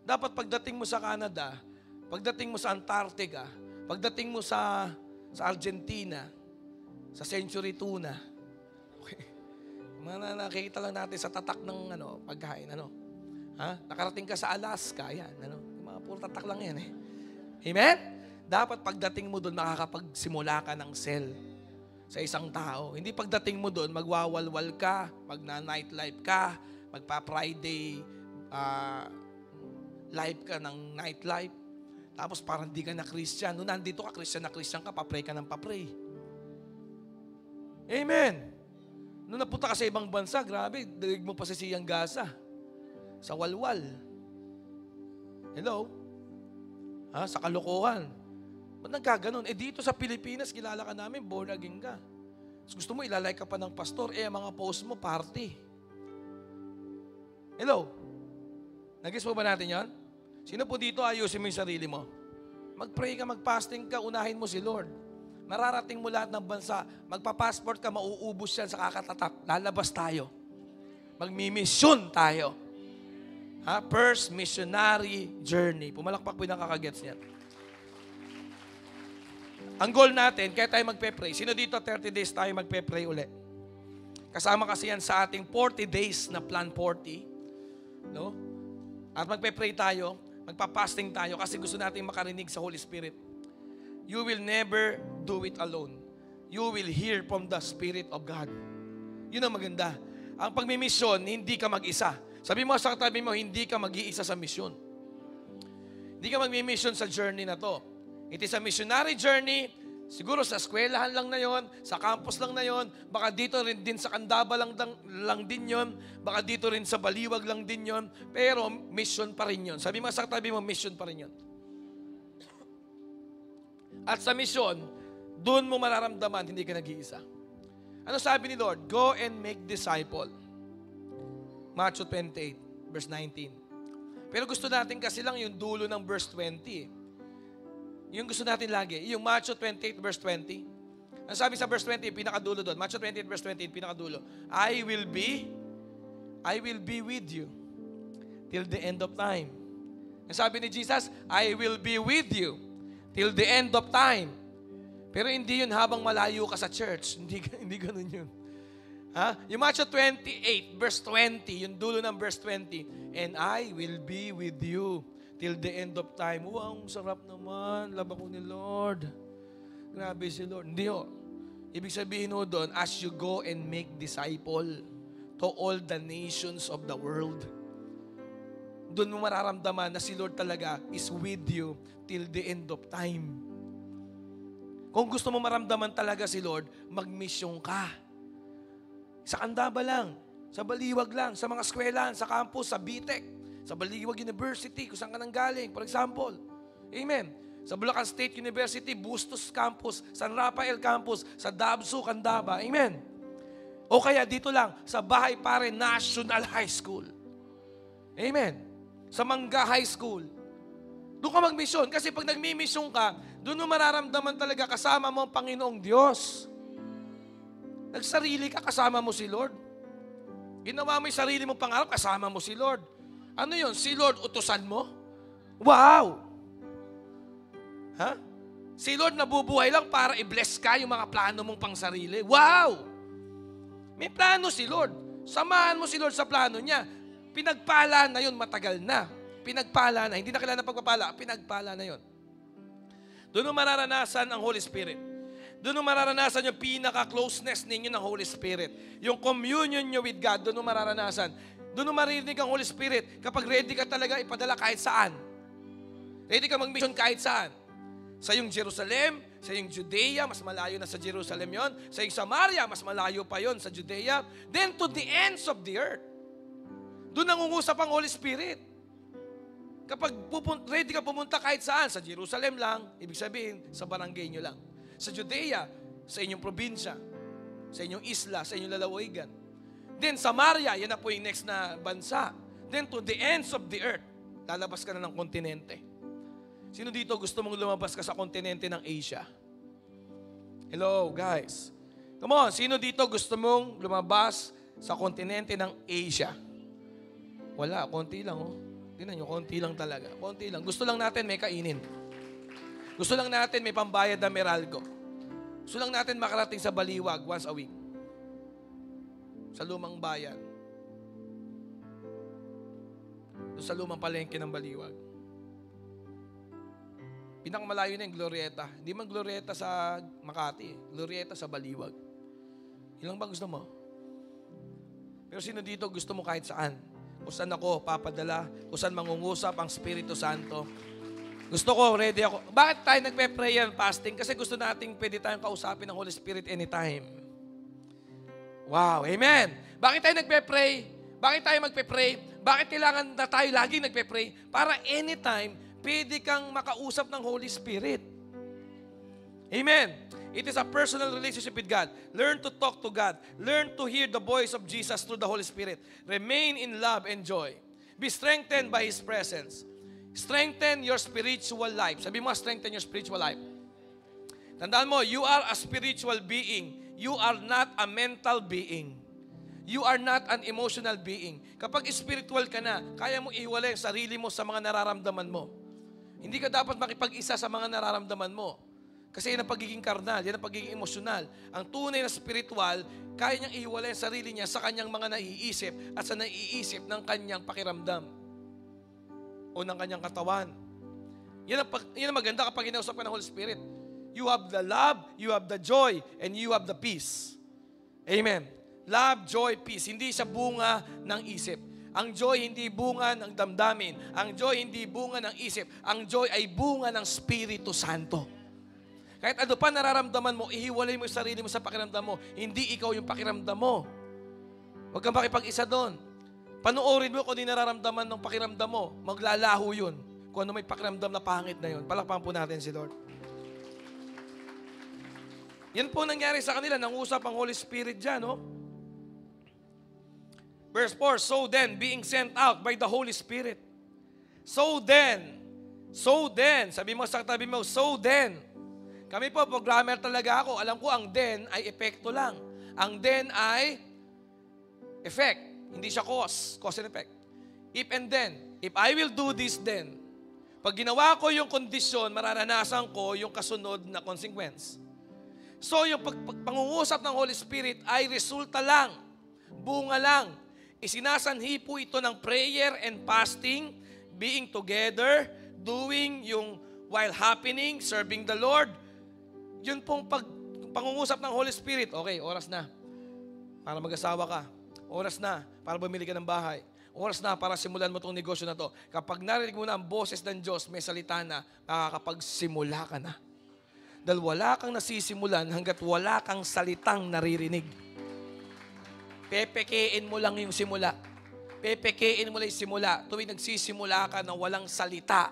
Dapat pagdating mo sa Canada, pagdating mo sa Antarctica, pagdating mo sa Argentina, sa Century Tuna, okay. Nakikita lang natin sa tatak ng pagkain. Ha? Nakarating ka sa Alaska, yan. Yung mga puro tatak lang yan eh. Amen? Dapat pagdating mo doon, makakapagsimula ka ng cell sa isang tao. Hindi pagdating mo doon, magwawalwal ka, magna-nightlife ka, magpa-Friday live ka ng nightlife. Tapos parang di ka na Christian. Nung nandito ka, Christian ka, papray ka ng papray. Amen. Nung napunta ka sa ibang bansa, grabe, dalig mo pa sa siyang gasa. Sa walwal. Hello? Ha? Sa kalokohan. Ba't nagkaganon? Dito sa Pilipinas, kilala ka namin, born again ka. Gusto mo, ilalike ka pa ng pastor, mga post mo, party. Hello? Nag-guess po ba natin yan? Sino po dito ayusin mo yung sarili mo? Mag-pray ka, mag-fasting ka, unahin mo si Lord. Mararating mo lahat ng bansa. Magpa-passport ka, mauubos yan sa kakatatak. Lalabas tayo. Magmi-mission tayo. Ha? First missionary journey. Pumalakpak po yung nakakagets niyan. Ang goal natin, kaya tayo magpe-pray. Sino dito 30 days tayo magpe-pray ulit? Kasama kasi yan sa ating 40 days na plan 40. No? At magpe-pray tayo, magpa-fasting tayo kasi gusto natin makarinig sa Holy Spirit. You will never do it alone. You will hear from the Spirit of God. Yun ang maganda. Ang pagmimisyon, hindi ka mag-isa. Sabi mo sa katabi mo, hindi ka mag-iisa sa misyon. Hindi ka magmi-mission sa journey na to. It is a missionary journey. Siguro sa eskwelahan lang na yon, sa campus lang na yon, baka dito rin din sa Candaba lang din yon, baka dito rin sa Baliwag lang din yon, pero mission pa rin yon. Sabi mo sa katabi mo, mission pa rin yon. At sa misyon, doon mo mararamdaman hindi ka nag-iisa. Ano sabi ni Lord? Go and make disciple. Matthew 28, verse 19. Pero gusto natin kasi lang yung dulo ng verse 20. Yung gusto natin lagi. Yung Matthew 28, verse 20. Ang sabi sa verse 20, pinakadulo doon. Matthew 28, verse 20, pinakadulo. I will be with you till the end of time. Ang sabi ni Jesus, I will be with you till the end of time. Pero hindi yun habang malayo ka sa church. Hindi ganun yun. Ha? Yung Matthew 28, verse 20, yung dulo ng verse 20, and I will be with you till the end of time. Wow, sarap naman. Love ako ni Lord. Grabe si Lord. Hindi ho. Ibig sabihin ho doon, as you go and make disciple to all the nations of the world. Doon mo mararamdaman na si Lord talaga is with you till the end of time. Kung gusto mo maramdaman talaga si Lord, mag-mission ka. Sa Candaba lang, sa Baliwag lang, sa mga eskwelahan, sa campus, sa BTEC, sa Baliwag University, kung saan ka nang galing, for example. Amen. Sa Bulacan State University, Bustos Campus, San Rafael Campus, sa Dabsu, Candaba. Amen. O kaya dito lang, sa Bahay Pare National High School. Amen. Sa Mangga High School. Doon ka mag-mission. Kasi pag nagmi-mission ka, doon mo mararamdaman talaga kasama mo ang Panginoong Diyos. Nagsarili ka, kasama mo si Lord. Ginawa mo yung sarili mong pangarap, kasama mo si Lord. Ano yun? Si Lord utusan mo? Wow! Ha? Si Lord nabubuhay lang para i-bless ka yung mga plano mong pangsarili. Wow! May plano si Lord. Samahan mo si Lord sa plano niya. Pinagpala na yun, matagal na. Pinagpala na. Hindi na kailangan ng pagpapala. Pinagpala na yun. Doon mo mararanasan ang Holy Spirit. Doon mo mararanasan yung pinaka-closeness ninyo ng Holy Spirit. Yung communion nyo with God, doon mo mararanasan. Doon mo maririnig ang Holy Spirit kapag ready ka talaga ipadala kahit saan. Ready ka mag-mission kahit saan. Sa yung Jerusalem, sa yung Judea, mas malayo na sa Jerusalem yon. Sa yung Samaria, mas malayo pa yon sa Judea. Then to the ends of the earth. Doon nangungusap ang Holy Spirit. Kapag ready ka pumunta kahit saan, sa Jerusalem lang, ibig sabihin, sa barangay nyo lang. Sa Judea, sa inyong probinsya, sa inyong isla, sa inyong lalawigan. Then Samaria, yan na po yung next na bansa. Then to the ends of the earth, lalabas ka na ng kontinente. Sino dito gusto mong lumabas ka sa kontinente ng Asia? Hello, guys. Come on, sino dito gusto mong lumabas sa kontinente ng Asia? Wala, konti lang oh. Tingnan nyo, konti lang talaga. Konti lang. Gusto lang natin may kainin. Gusto lang natin may pambayad na Meralco. Gusto lang natin makarating sa Baliwag once a week. Sa lumang bayan. Sa lumang palengke ng Baliwag. Pinakamalayo na yung Glorieta. Hindi man Glorieta sa Makati. Glorieta sa Baliwag. Ilang ba gusto mo? Pero sino dito gusto mo kahit saan? Kung saan ako papadala, kung saan mangungusap ang Espiritu Santo. Gusto ko, ready ako. Bakit tayo nagpe-prayer and fasting? Kasi gusto nating pwede tayong kausapin ng Holy Spirit anytime. Wow, amen. Bakit tayo nagpe-pray? Bakit tayo magpe-pray? Bakit kailangan na tayo lagi nagpe-pray? Para anytime, pwede kang makausap ng Holy Spirit. Amen. It is a personal relationship with God. Learn to talk to God. Learn to hear the voice of Jesus through the Holy Spirit. Remain in love and joy. Be strengthened by His presence. Strengthen your spiritual life. Sabi mo, strengthen your spiritual life. Tandaan mo, you are a spiritual being. You are not a mental being. You are not an emotional being. Kapag spiritual ka na, kaya mo iwalay ang sarili mo sa mga nararamdaman mo. Hindi ka dapat makipag-isa sa mga nararamdaman mo. Kasi yan ang pagiging karnal, yan ang pagiging emosyonal. Ang tunay na spiritual, kaya niyang iwalay ang sarili niya sa kanyang mga naiisip at sa naiisip ng kanyang pakiramdam o ng kanyang katawan. Yan ang maganda kapag inausap ka ng Holy Spirit. You have the love, you have the joy, and you have the peace. Amen. Love, joy, peace. Hindi siya bunga ng isip. Ang joy hindi bunga ng damdamin. Ang joy hindi bunga ng isip. Ang joy ay bunga ng Espiritu Santo. Kahit ano pa nararamdaman mo, ihiwalay mo yung sarili mo sa pakiramdam mo. Hindi ikaw yung pakiramdam mo. Huwag kang makipag-isa doon. Panoorin mo kung ano yung nararamdaman ng pakiramdam mo. Maglalaho yun. Kung ano may pakiramdam na pangit na yun. Palakpakan po natin si Lord. Yan po nangyari sa kanila, nangusap ang Holy Spirit dyan, no? Verse 4, so then, being sent out by the Holy Spirit. So then, sabi mo sa katabi mo, so then. Kami po, programmer talaga ako. Alam ko, ang then ay epekto lang. Ang then ay effect. Hindi siya cause and effect. If and then, if I will do this then, pag ginawa ko yung kondisyon, mararanasan ko yung kasunod na consequence. So yung pangungusap ng Holy Spirit ay resulta lang, bunga lang. Isinasanhi po ito ng prayer and fasting, being together, doing yung while happening, serving the Lord. Yun pong pangungusap ng Holy Spirit. Okay, oras na para mag-asawa ka. Oras na para bumili ka ng bahay. Oras na para simulan mo itong negosyo na to. Kapag narinig mo na ang boses ng Diyos, may salita na, makakapagsimula ka na. Dahil wala kang nasisimulan hanggat wala kang salitang naririnig. Pepekein mo lang yung simula. Pepekein mo lang yung simula. Tuwing nagsisimula ka na walang salita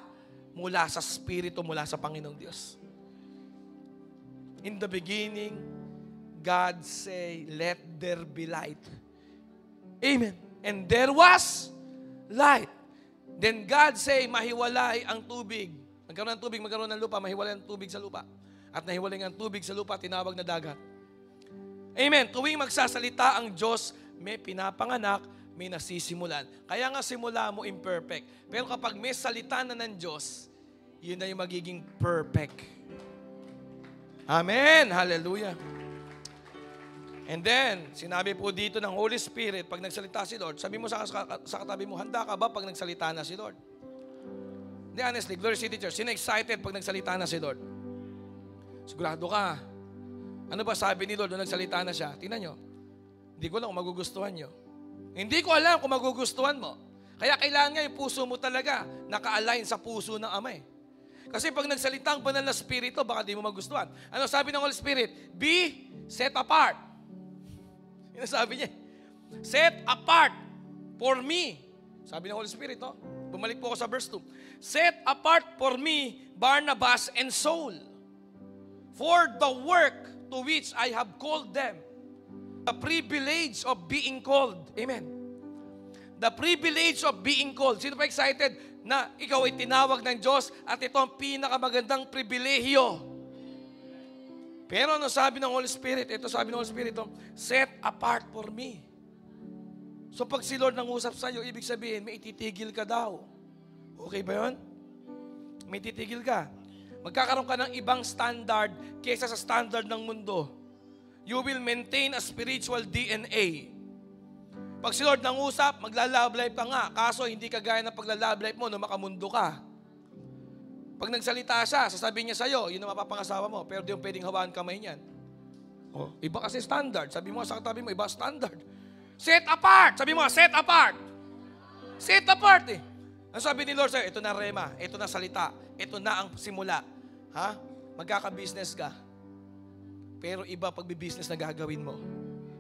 mula sa Espiritu, mula sa Panginoong Diyos. In the beginning, God say, let there be light. Amen. And there was light. Then God say, mahiwalay ang tubig. Magkaroon ng tubig, magkaroon ng lupa, mahiwalay ang tubig sa lupa. At nahiwalay ang tubig sa lupa, tinawag na dagat. Amen. Tuwing magsasalita ang Diyos, may pinapanganak, may nasisimulan. Kaya nga simula mo imperfect. Pero kapag may salita na ng Diyos, yun na yung magiging perfect. Amen. Hallelujah. And then, sinabi po dito ng Holy Spirit, pag nagsalita si Lord, sabi mo sa katabi mo, handa ka ba pag nagsalita na si Lord? Hindi, honestly, Glory City Church, sino excited pag nagsalita na si Lord? Sigurado ka. Ano ba sabi ni Lord nung nagsalita na siya? Tingnan nyo. Hindi ko lang kung magugustuhan nyo. Hindi ko alam kung magugustuhan mo. Kaya kailangan nga yung puso mo talaga naka-align sa puso ng Ama eh. Kasi pag nagsalita ang banal na Espiritu, baka di mo magustuhan. Ano sabi ng Holy Spirit? Be set apart. Yun ang sabi niya. Set apart for me. Sabi ng Holy Spirit, no? Bumalik po ako sa verse 2. Set apart for me, Barnabas and Saul, for the work to which I have called them. The privilege of being called. Amen. The privilege of being called. Sino pa excited na ikaw ay tinawag ng Diyos at ito ang pinakamagandang pribilehiyo? Pero ano sabi ng Holy Spirit? Ito sabi ng Holy Spirit, set apart for me. So pag si Lord nangusap sa iyo, ibig sabihin, may ititigil ka daw. Okay ba yun? May titigil ka. Magkakaroon ka ng ibang standard kaysa sa standard ng mundo. You will maintain a spiritual DNA. Pag si Lord nangusap, magla-love life ka nga. Kaso hindi ka gaya ng pagla-love life mo nung makamundo ka. Pag nagsalita siya, sasabihin niya sa'yo, yun ang mapapangasawa mo, pero di yung pwedeng hawakan kamay niyan. Oh, iba kasi standard. Sabi mo sa katabi mo, iba standard. Set apart! Sabi mo, set apart! Set apart eh. Ang sabi ni Lord sa'yo, ito na rema, ito na salita, ito na ang simula. Ha? Magkaka-business ka. Pero iba pagbi-business na gagawin mo.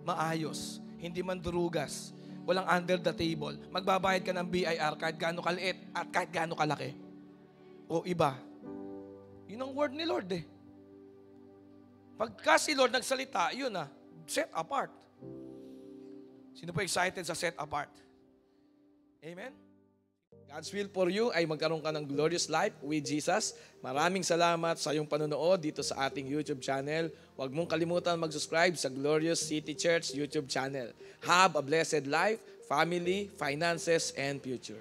Maayos. Hindi man durugas. Walang under the table. Magbabayad ka ng BIR kahit gaano kaliit at kahit gaano kalaki. O iba. Yun ang word ni Lord eh. Pagka si Lord nagsalita, yun na, set apart. Sino po excited sa set apart? Amen? God's will for you ay magkaroon ka ng glorious life with Jesus. Maraming salamat sa iyong panonood dito sa ating YouTube channel. Huwag mong kalimutan mag-subscribe sa Glorious City Church YouTube channel. Have a blessed life, family, finances, and future.